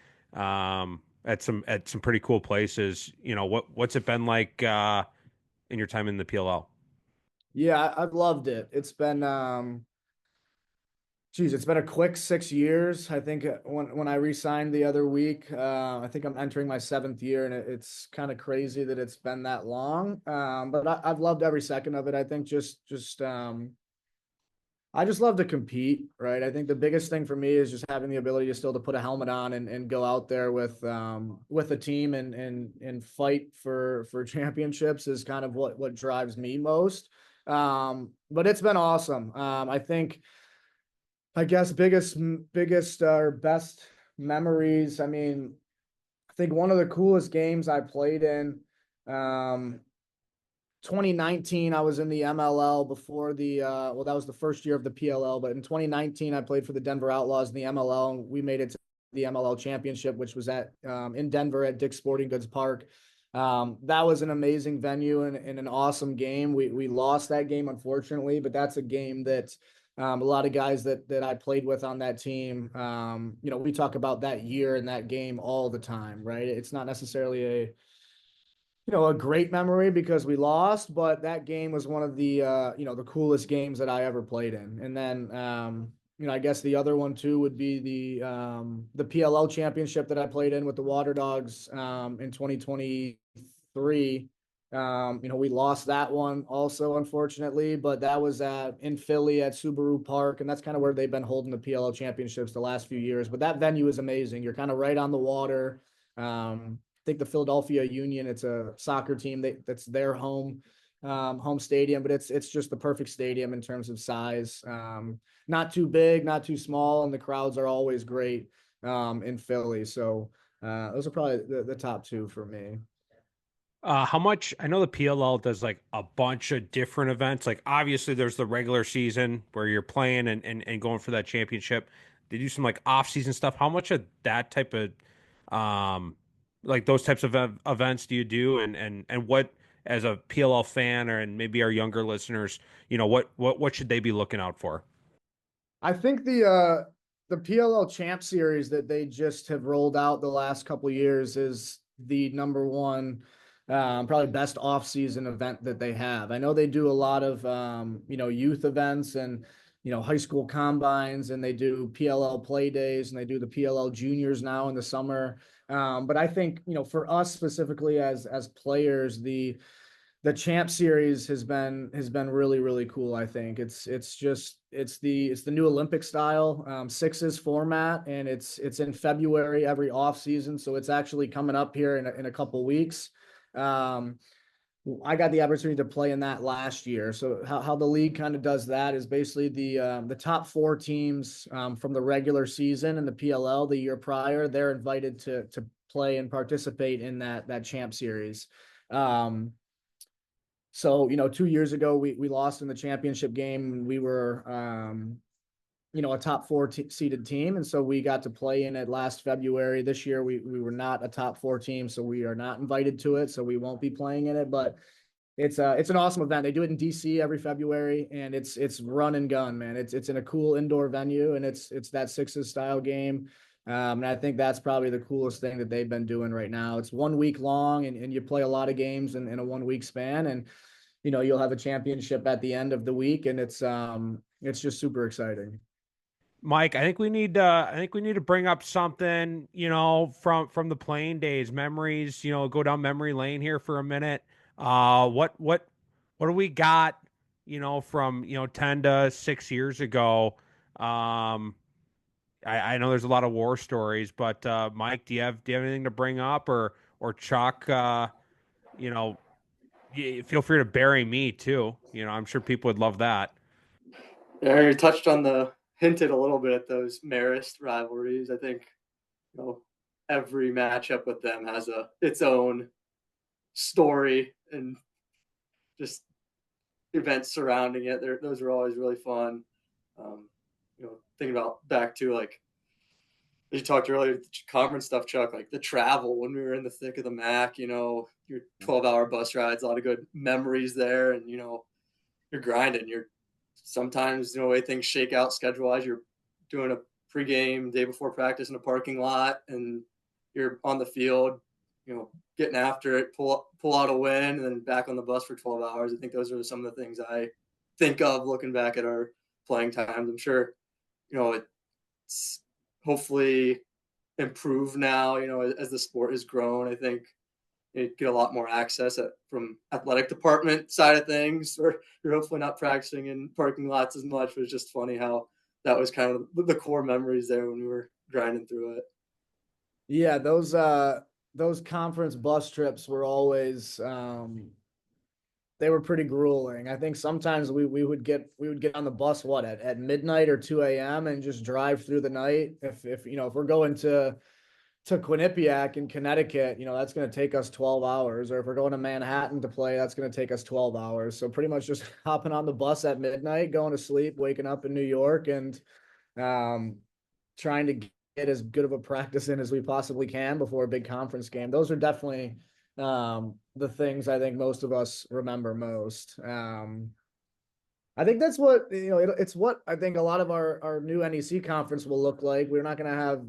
at some pretty cool places. What's it been like in your time in the PLL? Yeah, I've loved it. It's been geez, it's been a quick 6 years. I think when I re-signed the other week, I think I'm entering my seventh year, and it's kind of crazy that it's been that long. But I've loved every second of it. I think I just love to compete, right? I think the biggest thing for me is just having the ability to still to put a helmet on and go out there with a team and fight for championships is kind of what drives me most. But it's been awesome. I guess biggest or best memories. I mean, I think one of the coolest games I played in, 2019, I was in the MLL before well, that was the first year of the PLL, but in 2019, I played for the Denver Outlaws in the MLL, and we made it to the MLL championship, which was in Denver at Dick's Sporting Goods Park. That was an amazing venue and an awesome game. We lost that game, unfortunately, but that's a game that a lot of guys that I played with on that team, we talk about that year and that game all the time, right? It's not necessarily a great memory because we lost, but that game was one of the coolest games that I ever played in. And then, I guess the other one too would be the PLL championship that I played in with the Waterdogs, in 2023. We lost that one also, unfortunately, but that was in Philly at Subaru Park. And that's kind of where they've been holding the PLL championships the last few years. But that venue is amazing. You're kind of right on the water. I think the Philadelphia Union, it's a soccer team that's their home stadium, but it's just the perfect stadium in terms of size. Not too big, not too small, and the crowds are always great in Philly. So those are probably the top two for me. How much? I know the PLL does like a bunch of different events. Like obviously there's the regular season where you're playing and going for that championship. They do some like off season stuff. How much of that type of like those types of events do you do? And what, as a PLL fan, or and maybe our younger listeners, what should they be looking out for? I think the PLL Champ Series that they just have rolled out the last couple of years is the number one, probably best off-season event that they have. I know they do a lot of youth events and high school combines, and they do PLL play days, and they do the PLL juniors now in the summer. But I think for us specifically as players, the Champ Series has been really really cool. I think it's the new Olympic style sixes format, and it's in February every off season, so it's actually coming up here in a couple weeks. I got the opportunity to play in that last year. So how the league kind of does that is basically the top four teams from the regular season and the PLL the year prior, they're invited to play and participate in that Champ Series. So 2 years ago we lost in the championship game, and we were a top four seeded team, and so we got to play in it last February. This year we were not a top four team, so we are not invited to it, so we won't be playing in it. But it's an awesome event. They do it in DC every February, and it's run and gun, man. It's in a cool indoor venue, and it's that sixes style game. And I think that's probably the coolest thing that they've been doing right now. It's 1 week long, and you play a lot of games in a 1 week span, and you'll have a championship at the end of the week, and it's just super exciting. Mike, I think we need to bring up something, from the playing days, memories, go down memory lane here for a minute. What do we got, from, 10 to 6 years ago? I know there's a lot of war stories, but Mike, do you have anything to bring up, or Chuck, you know, feel free to bury me too. I'm sure people would love that. Yeah, you touched on hinted a little bit at those Marist rivalries. I think every matchup with them has its own story and just events surrounding it. Those are always really fun. Thinking about back to, like, as you talked earlier, the conference stuff, Chuck, like the travel when we were in the thick of the MAC, your 12-hour bus rides, a lot of good memories there. And, you're grinding. You're sometimes, the way things shake out schedule-wise, you're doing a pregame day before practice in a parking lot, and, you're on the field, getting after it, pull out a win, and then back on the bus for 12 hours. I think those are some of the things I think of looking back at our playing times. I'm sure, it's hopefully improved now, as the sport has grown. I think you get a lot more access from athletic department side of things, or you're hopefully not practicing in parking lots as much. But it's just funny how that was kind of the core memories there when we were grinding through it. Yeah, those conference bus trips were always they were pretty grueling. I think sometimes we would get on the bus at midnight or 2 a.m. and just drive through the night. If we're going to Quinnipiac in Connecticut, that's going to take us 12 hours. Or if we're going to Manhattan to play, that's going to take us 12 hours. So pretty much just hopping on the bus at midnight, going to sleep, waking up in New York, and trying to get as good of a practice in as we possibly can before a big conference game. Those are definitely the things I think most of us remember most. I think that's what, it's what I think a lot of our new NEC conference will look like. We're not going to have,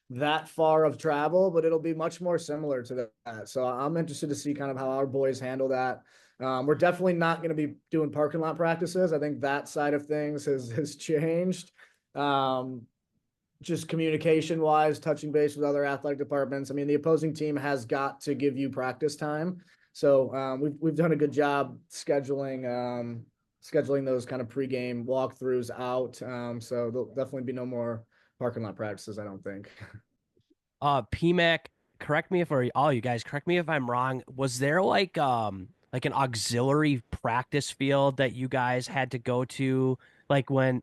that far of travel, but it'll be much more similar to that. So I'm interested to see kind of how our boys handle that. We're definitely not going to be doing parking lot practices. I think that side of things has changed. Just communication wise, touching base with other athletic departments. I mean, the opposing team has got to give you practice time. So we've done a good job scheduling those kind of pregame walkthroughs out. So there'll definitely be no more parking lot practices, I don't think. PMAC, correct me if, or all you guys, correct me if I'm wrong. Was there like an auxiliary practice field that you guys had to go to, like when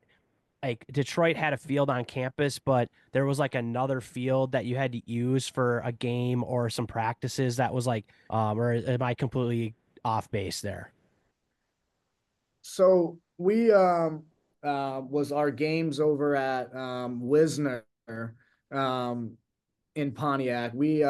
like Detroit had a field on campus, but there was like another field that you had to use for a game or some practices that was like, or am I completely off base there? So we was our games over at Wisner in Pontiac. We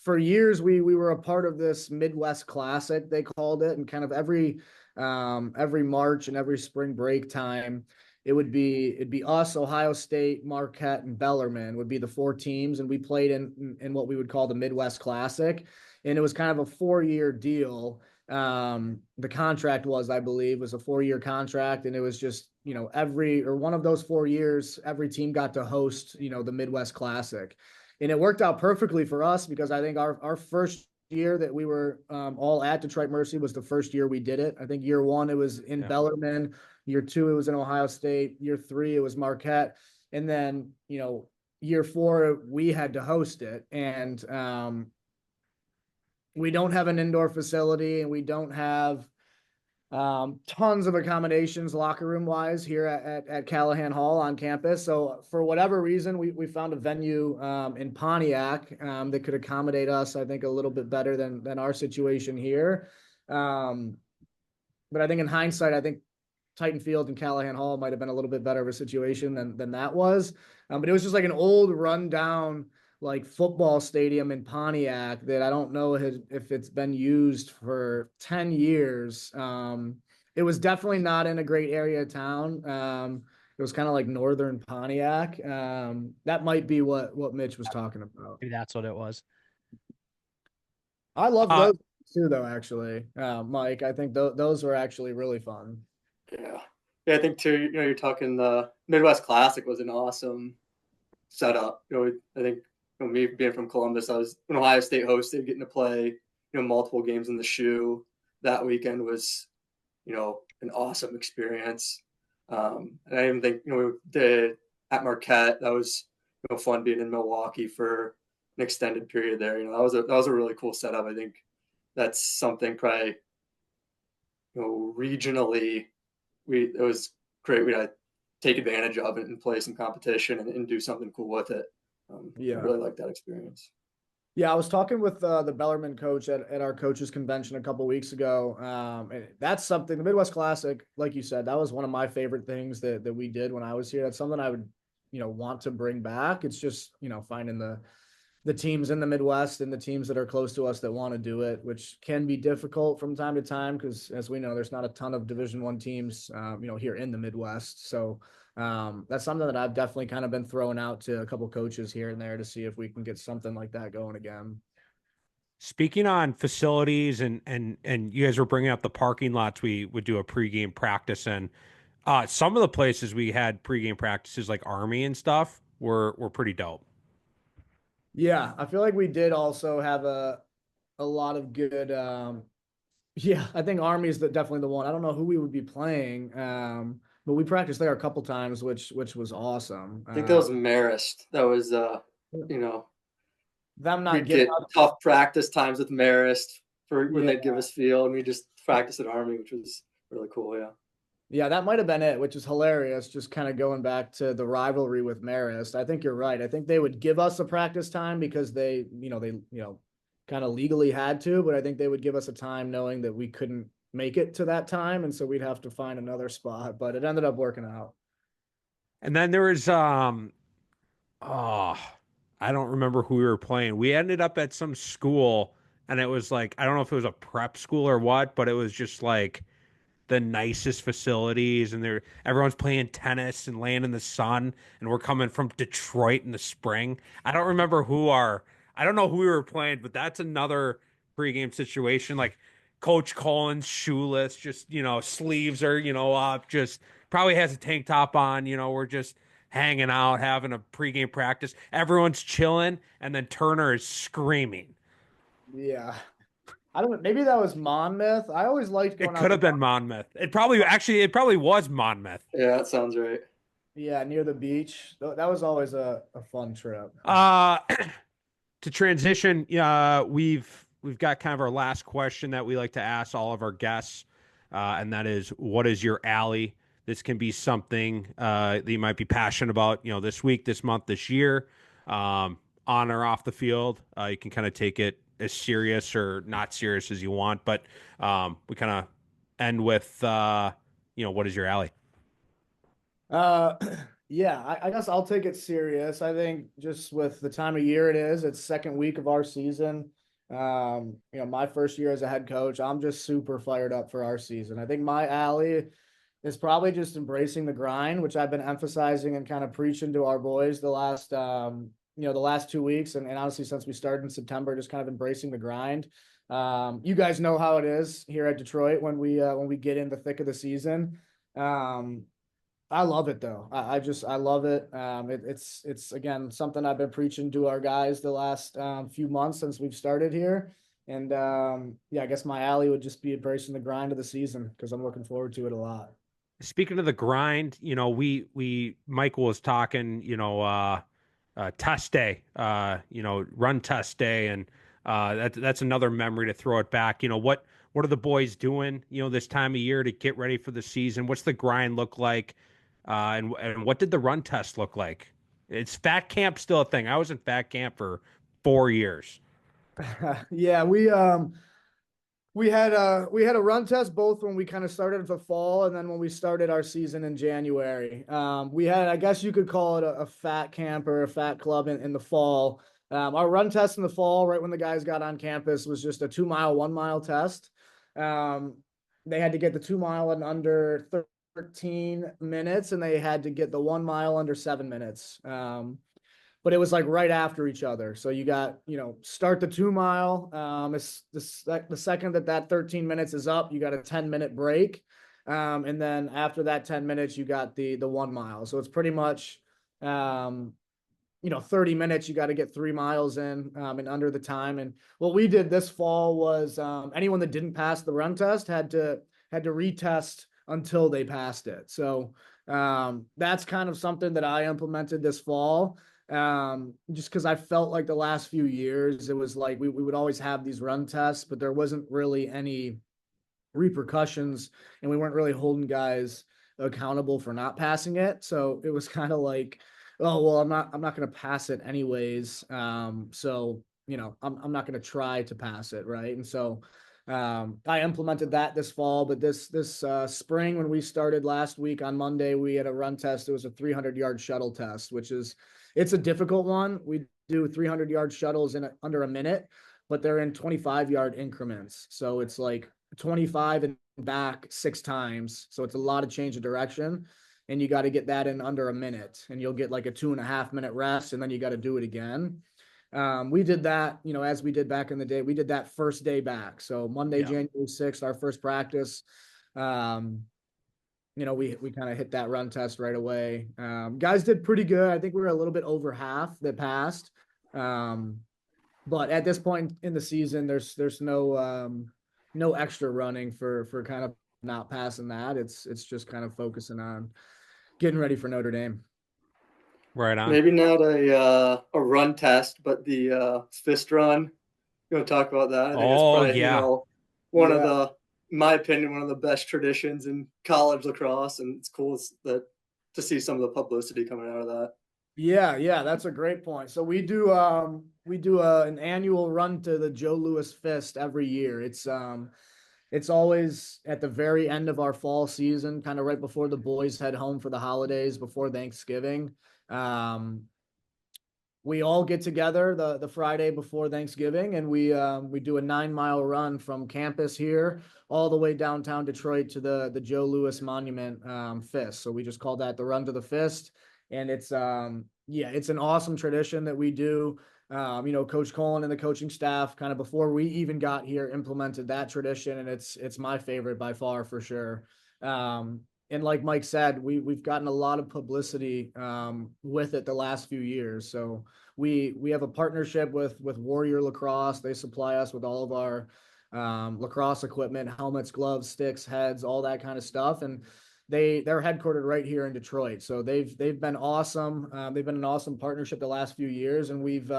for years we were a part of this Midwest Classic, they called it, and kind of every March and every spring break time, it'd be us, Ohio State, Marquette, and Bellarmine would be the four teams, and we played in what we would call the Midwest Classic, and it was kind of a 4-year deal. The contract was, I believe, was a 4-year contract, and it was just, one of those 4 years, every team got to host, the Midwest Classic. And it worked out perfectly for us because I think our first year that we were all at Detroit Mercy was the first year we did it. I think year 1, it was in Bellarmine. Year 2, it was in Ohio State. Year 3, it was Marquette. And then, year 4, we had to host it. And we don't have an indoor facility, and we don't have tons of accommodations locker room wise here at Callahan Hall on campus. So for whatever reason, we found a venue in Pontiac that could accommodate us, I think, a little bit better than our situation here. But I think in hindsight, I think Titan Field and Callahan Hall might have been a little bit better of a situation than that was. But it was just like an old rundown like football stadium in Pontiac that I don't know if it's been used for 10 years. It was definitely not in a great area of town. It was kind of like northern Pontiac. That might be what Mitch was talking about. Maybe that's what it was. I love those too, though, actually. Mike, I think those were actually really fun. Yeah, I think too, you're talking the Midwest Classic was an awesome setup. I think, me being from Columbus, I was when Ohio State hosted, getting to play, multiple games in the shoe that weekend was, an awesome experience. And I even think, we did at Marquette. That was, fun being in Milwaukee for an extended period there. That was a really cool setup. I think that's something probably, regionally, it was great. We had to take advantage of it and play some competition and do something cool with it. I really like that experience. Yeah, I was talking with the Bellarmine coach at our coaches convention a couple weeks ago. And that's something, the Midwest Classic, like you said, that was one of my favorite things that we did when I was here. That's something I would, want to bring back. It's just, finding the teams in the Midwest and the teams that are close to us that want to do it, which can be difficult from time to time because, as we know, there's not a ton of Division I teams, here in the Midwest. So That's something that I've definitely kind of been throwing out to a couple coaches here and there to see if we can get something like that going again. Speaking on facilities and you guys were bringing up the parking lots we would do a pregame practice in. Some of the places we had pregame practices like Army and stuff were pretty dope. Yeah, I feel like we did also have a lot of good yeah, I think Army is definitely the one. I don't know who we would be playing. But we practiced there a couple times, which was awesome. I think that was Marist. That was you know, Them not we'd giving get us, tough practice times with Marist for when yeah, they'd give us field, and we just practice at Army, which was really cool. Yeah. yeah, that might have been it, which is hilarious. Just kind of going back to the rivalry with Marist. I think you're right. I think they would give us a practice time because they kind of legally had to, but I think they would give us a time knowing that we couldn't make it to that time, and so we'd have to find another spot. But it ended up working out. And then there was oh, I don't remember who we were playing. We ended up at some school and it was like I don't know if it was a prep school or what, but it was just like the nicest facilities and everyone's playing tennis and laying in the sun and we're coming from Detroit in the spring. I don't know who we were playing, but that's another pregame situation. Like Coach Collins shoeless, just sleeves are, up, just probably has a tank top on, we're just hanging out, having a pregame practice. Everyone's chilling, and then Turner is screaming. Yeah. I don't. Maybe that was Monmouth. I always liked It going out could to have been Monmouth. It probably was Monmouth. Yeah, that sounds right. yeah, near the beach. That was always a fun trip. Uh to transition, we've got kind of our last question that we like to ask all of our guests, and that is, what is your alley? This can be something that you might be passionate about, this week, this month, this year, on or off the field. You can kind of take it as serious or not serious as you want, but we kind of end with, what is your alley? Uh, yeah, I guess I'll take it serious. I think just with the time of year it is, it's second week of our season. My first year as a head coach, I'm just super fired up for our season. I think my alley is probably just embracing the grind, which I've been emphasizing and kind of preaching to our boys the last 2 weeks. And honestly, since we started in September, just kind of embracing the grind. You guys know how it is here at Detroit when we get in the thick of the season. I love it though. I love it. It's again something I've been preaching to our guys the last few months since we've started here. And yeah, I guess my alley would just be embracing the grind of the season because I'm looking forward to it a lot. Speaking of the grind, Michael was talking, test day, run test day, and that's another memory to throw it back. What are the boys doing, this time of year to get ready for the season? What's the grind look like? And what did the run test look like? It's fat camp still a thing. I was in fat camp for 4 years. Yeah, we had a run test both when we kind of started the fall and then when we started our season in January. We had, I guess you could call it a fat camp or a fat club in the fall. Our run test in the fall, right when the guys got on campus, was just a 2 mile, 1 mile test. They had to get the 2 mile in under 13 minutes, and they had to get the 1 mile under 7 minutes. But it was like right after each other. So you got, start the 2 mile. It's the second that 13 minutes is up, you got a 10-minute break. And then after that 10 minutes, you got the 1 mile. So it's pretty much, 30 minutes, you got to get 3 miles in under the time. And what we did this fall was anyone that didn't pass the run test had to retest until they passed it. So that's kind of something that I implemented this fall. Just because I felt like the last few years, it was like we would always have these run tests, but there wasn't really any repercussions and we weren't really holding guys accountable for not passing it. So it was kind of like, oh, well, I'm not going to pass it anyways. So, I'm not going to try to pass it. Right. And so, I implemented that this fall, but this spring, when we started last week on Monday, we had a run test. It was a 300-yard shuttle test, it's a difficult one. We do 300-yard shuttles in under a minute, but they're in 25-yard increments. So it's like 25 and back 6 times. So it's a lot of change of direction. and you got to get that in under a minute, and you'll get like a 2.5 minute rest, and then you got to do it again. We did that, as we did back in the day. We did that first day back. So Monday, January 6th, our first practice. We kind of hit that run test right away. Guys did pretty good. I think we were a little bit over half that passed. But at this point in the season, there's no extra running for kind of not passing that. It's just kind of focusing on getting ready for Notre Dame. Right on. Maybe not a run test, but the fist run. You want to talk about that? I think it's probably, one of the, in my opinion, one of the best traditions in college lacrosse, and it's cool to see some of the publicity coming out of that. Yeah, that's a great point. So we do an annual run to the Joe Louis Fist every year. It's always at the very end of our fall season, kind of right before the boys head home for the holidays, before Thanksgiving. We all get together the Friday before Thanksgiving, and we do a 9-mile run from campus here all the way downtown Detroit to the Joe Louis Monument Fist. So we just call that the Run to the Fist, and it's an awesome tradition that we do. Coach Colin and the coaching staff, kind of before we even got here, implemented that tradition, and it's my favorite by far for sure. And like Mike said, we've gotten a lot of publicity with it the last few years. So we have a partnership with Warrior Lacrosse. They supply us with all of our lacrosse equipment, helmets, gloves, sticks, heads, all that kind of stuff. And they're headquartered right here in Detroit. So they've been awesome. They've been an awesome partnership the last few years, and we've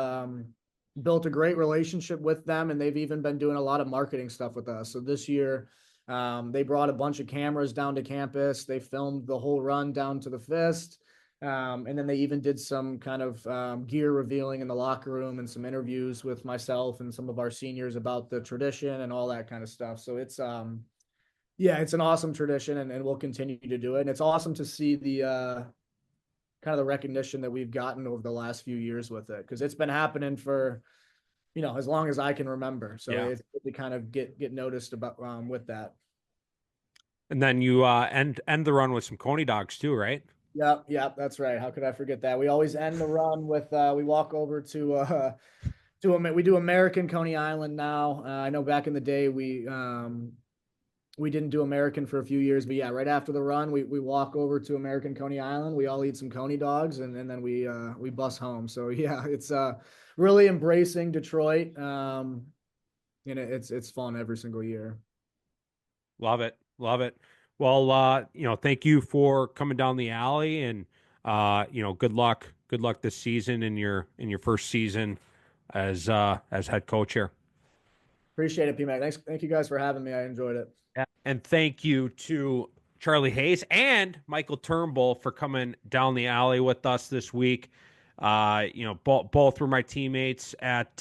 built a great relationship with them. And they've even been doing a lot of marketing stuff with us. So this year, they brought a bunch of cameras down to campus. They filmed the whole run down to the Fist. And then they even did some kind of gear revealing in the locker room and some interviews with myself and some of our seniors about the tradition and all that kind of stuff. So it's an awesome tradition, and we'll continue to do it. And it's awesome to see the kind of the recognition that we've gotten over the last few years with it, because it's been happening for as long as I can remember. So it's good to kind of get noticed about with that. And then you end the run with some Coney dogs too, right? Yep, that's right. How could I forget that? We always end the run with we walk over to we do American Coney Island now. I know back in the day we didn't do American for a few years, but right after the run, we walk over to American Coney Island. We all eat some Coney dogs, and then we bus home. So it's really embracing Detroit. It's fun every single year. Love it. Well, thank you for coming down the alley, and good luck this season in your first season as head coach here. Appreciate it, P-Mac. Thank you guys for having me. I enjoyed it. Yeah. And thank you to Charlie Hayes and Michael Turnbull for coming down the alley with us this week. Both were my teammates at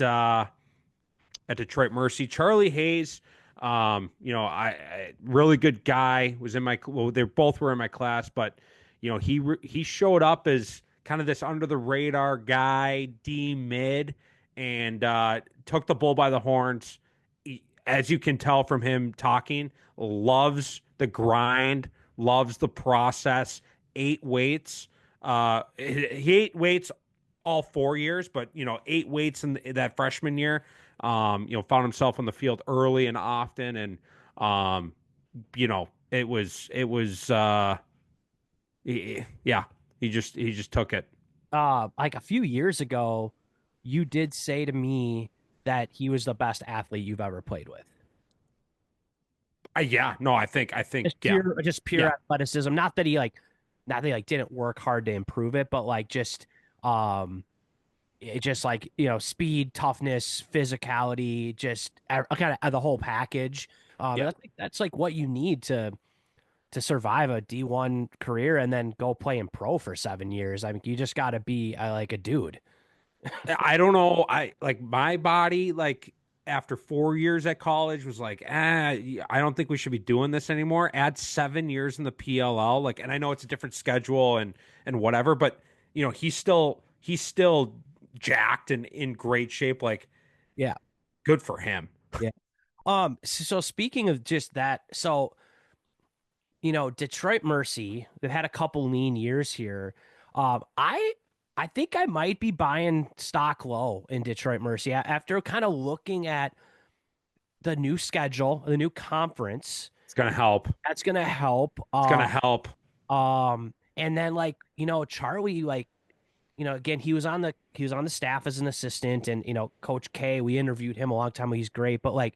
Detroit Mercy. Charlie Hayes, I really good guy, was in my, they both were in my class, but he showed up as kind of this under the radar guy, D mid, and took the bull by the horns. As you can tell from him talking, loves the grind, loves the process. 8 weights. He ate weights all 4 years, but 8 weights in that freshman year. Found himself on the field early and often, and it was he just took it. Like a few years ago, you did say to me that he was the best athlete you've ever played with. I think just pure athleticism. Not that he didn't work hard to improve it, but speed, toughness, physicality, just kind of the whole package. I think that's like what you need to survive a D1 career and then go play in pro for 7 years. I mean, you just got to be like a dude. I don't know. My body, after 4 years at college, was like, I don't think we should be doing this anymore. Add 7 years in the PLL, and I know it's a different schedule and whatever, but he's still jacked and in great shape. Good for him. Yeah. So speaking of just that, so Detroit Mercy, they've had a couple lean years here. I think I might be buying stock low in Detroit Mercy after kind of looking at the new schedule, the new conference. It's gonna help. That's gonna help. It's gonna help. And then Charlie, again, he was on the staff as an assistant, and Coach K, we interviewed him a long time ago. He's great, but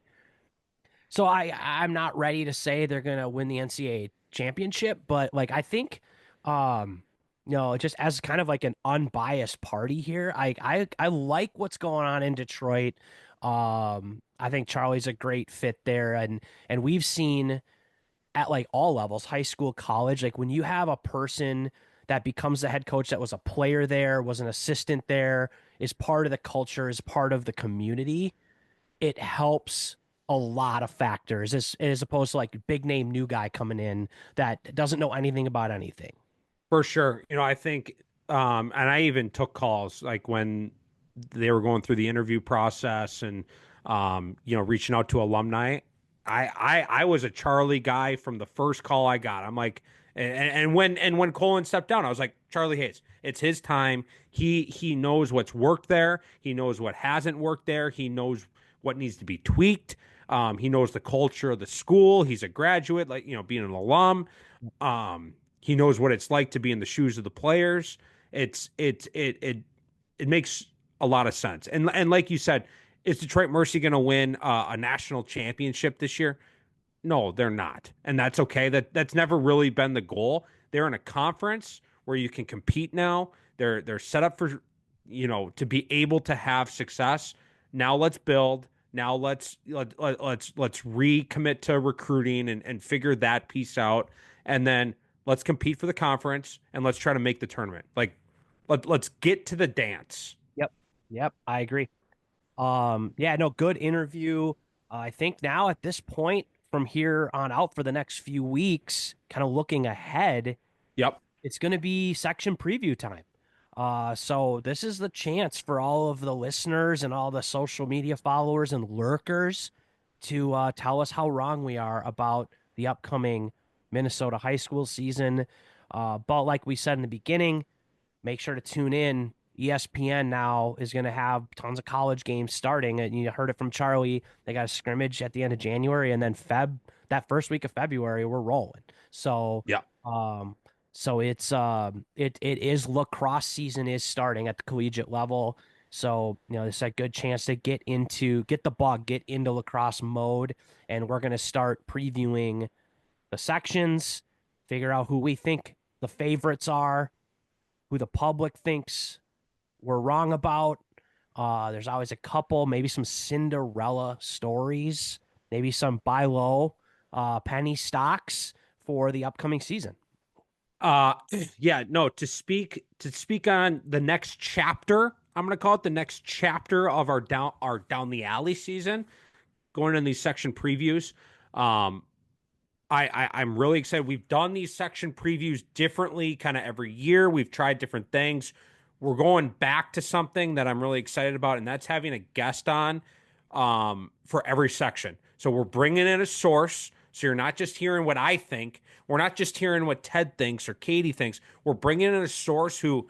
so I'm not ready to say they're gonna win the NCAA championship, but I think, just as kind of like an unbiased party here, I like what's going on in Detroit. I think Charlie's a great fit there, and we've seen at all levels, high school, college, when you have a person that becomes the head coach that was a player there, was an assistant there, is part of the culture, is part of the community, it helps a lot of factors as opposed to big name new guy coming in that doesn't know anything about anything. For sure. I think, and I even took calls when they were going through the interview process and, reaching out to alumni. I was a Charlie guy from the first call I got. I'm like, and when Colin stepped down, I was like, Charlie Hayes, it's his time. He knows what's worked there. He knows what hasn't worked there. He knows what needs to be tweaked. He knows the culture of the school. He's a graduate, being an alum. He knows what it's like to be in the shoes of the players. It makes a lot of sense. And like you said, is Detroit Mercy going to win a national championship this year? No, they're not. And that's okay. That's never really been the goal. They're in a conference where you can compete now. They're set up for, to be able to have success. Now let's build. Now let's recommit to recruiting and figure that piece out. And then let's compete for the conference and let's try to make the tournament. Let's get to the dance. Yep, I agree. Good interview. I think now at this point, from here on out for the next few weeks, kind of looking ahead, Yep, it's going to be section preview time. So this is the chance for all of the listeners and all the social media followers and lurkers to tell us how wrong we are about the upcoming Minnesota high school season. But like we said in the beginning, make sure to tune in. ESPN now is going to have tons of college games starting, and you heard it from Charlie. They got a scrimmage at the end of January, and then that first week of February, we're rolling. So yeah. So it is lacrosse season is starting at the collegiate level. So it's a good chance to get into lacrosse mode, and we're going to start previewing the sections, figure out who we think the favorites are, who the public thinks we're wrong about. There's always a couple, maybe some Cinderella stories, maybe some buy low penny stocks for the upcoming season. To speak on the next chapter, I'm going to call it the next chapter of our down the alley season, going in these section previews. I'm really excited. We've done these section previews differently kind of every year. We've tried different things. We're going back to something that I'm really excited about, and that's having a guest on for every section. So we're bringing in a source. So you're not just hearing what I think. We're not just hearing what Ted thinks or Katie thinks. We're bringing in a source who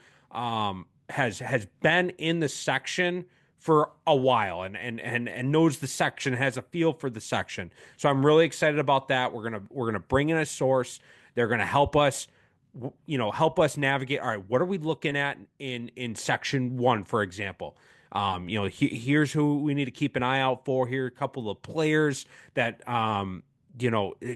has been in the section for a while and knows the section, has a feel for the section. So I'm really excited about that. We're gonna bring in a source. They're gonna help us navigate. All right, what are we looking at in section 1, for example? Here's who we need to keep an eye out for. Here are a couple of players that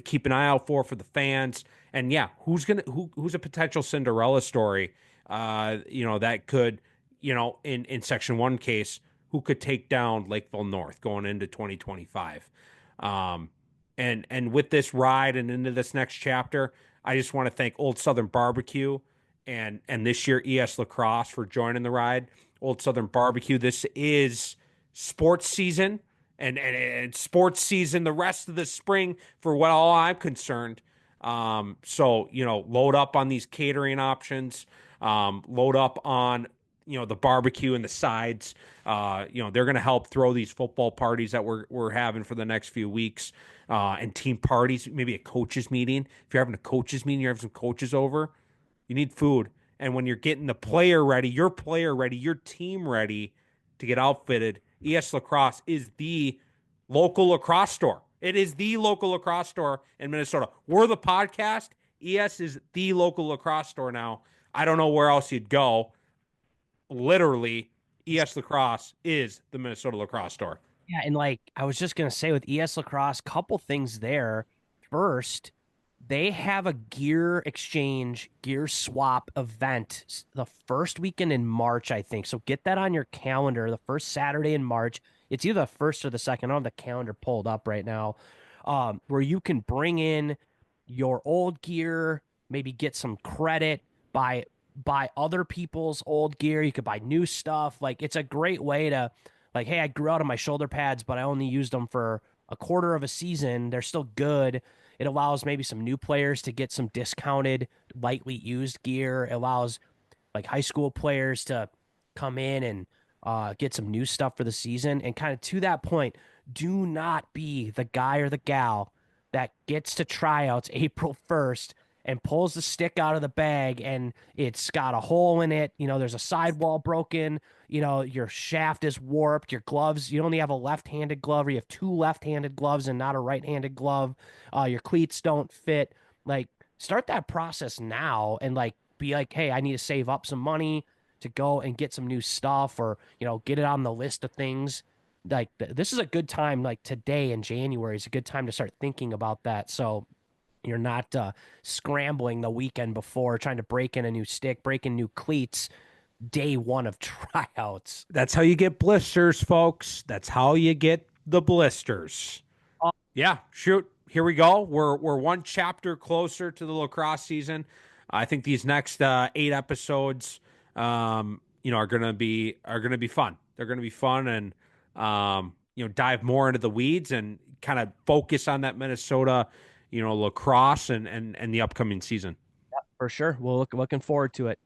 keep an eye out for the fans. And who's a potential Cinderella story that could, in section 1 case, who could take down Lakeville North going into 2025. And with this ride and into this next chapter, I just want to thank Old Southern Barbecue and this year ES Lacrosse for joining the ride. Old Southern Barbecue, this is sports season and sports season the rest of the spring for what all I'm concerned. So load up on these catering options, load up on the barbecue and the sides. They're going to help throw these football parties that we're having for the next few weeks, and team parties, maybe a coaches meeting. If you're having a coaches meeting, you're having some coaches over, you need food. And when you're getting the player ready, your team ready to get outfitted, ES Lacrosse is the local lacrosse store. It is the local lacrosse store in Minnesota. We're the podcast. ES is the local lacrosse store now. I don't know where else you'd go. Literally, ES Lacrosse is the Minnesota lacrosse store. Yeah, and like I was just gonna say with ES Lacrosse, couple things there. First, they have a gear exchange, gear swap event the first weekend in March, I think. So get that on your calendar. The first Saturday in March. It's either the first or the second. I don't have the calendar pulled up right now. Where you can bring in your old gear, maybe get some credit, buy other people's old gear. You could buy new stuff. Like it's a great way to like, hey, I grew out of my shoulder pads, but I only used them for a quarter of a season. They're still good. It allows maybe some new players to get some discounted, lightly used gear. It allows like high school players to come in and get some new stuff for the season. And kind of to that point, do not be the guy or the gal that gets to tryouts April 1st and pulls the stick out of the bag and it's got a hole in it. There's a sidewall broken. Your shaft is warped. Your gloves, you only have a left-handed glove, or you have two left-handed gloves and not a right-handed glove. Your cleats don't fit. Like, start that process now and like be like, hey, I need to save up some money to go and get some new stuff, or get it on the list of things. Like this is a good time. Like today in January is a good time to start thinking about that. So you're not scrambling the weekend before trying to break in a new stick, break in new cleats day one of tryouts. That's how you get blisters, folks. That's how you get the blisters. Yeah, shoot. Here we go. We're one chapter closer to the lacrosse season. I think these next 8 episodes, are gonna be fun. They're gonna be fun, and dive more into the weeds and kind of focus on that Minnesota, lacrosse and the upcoming season. Yep, for sure. We're looking forward to it.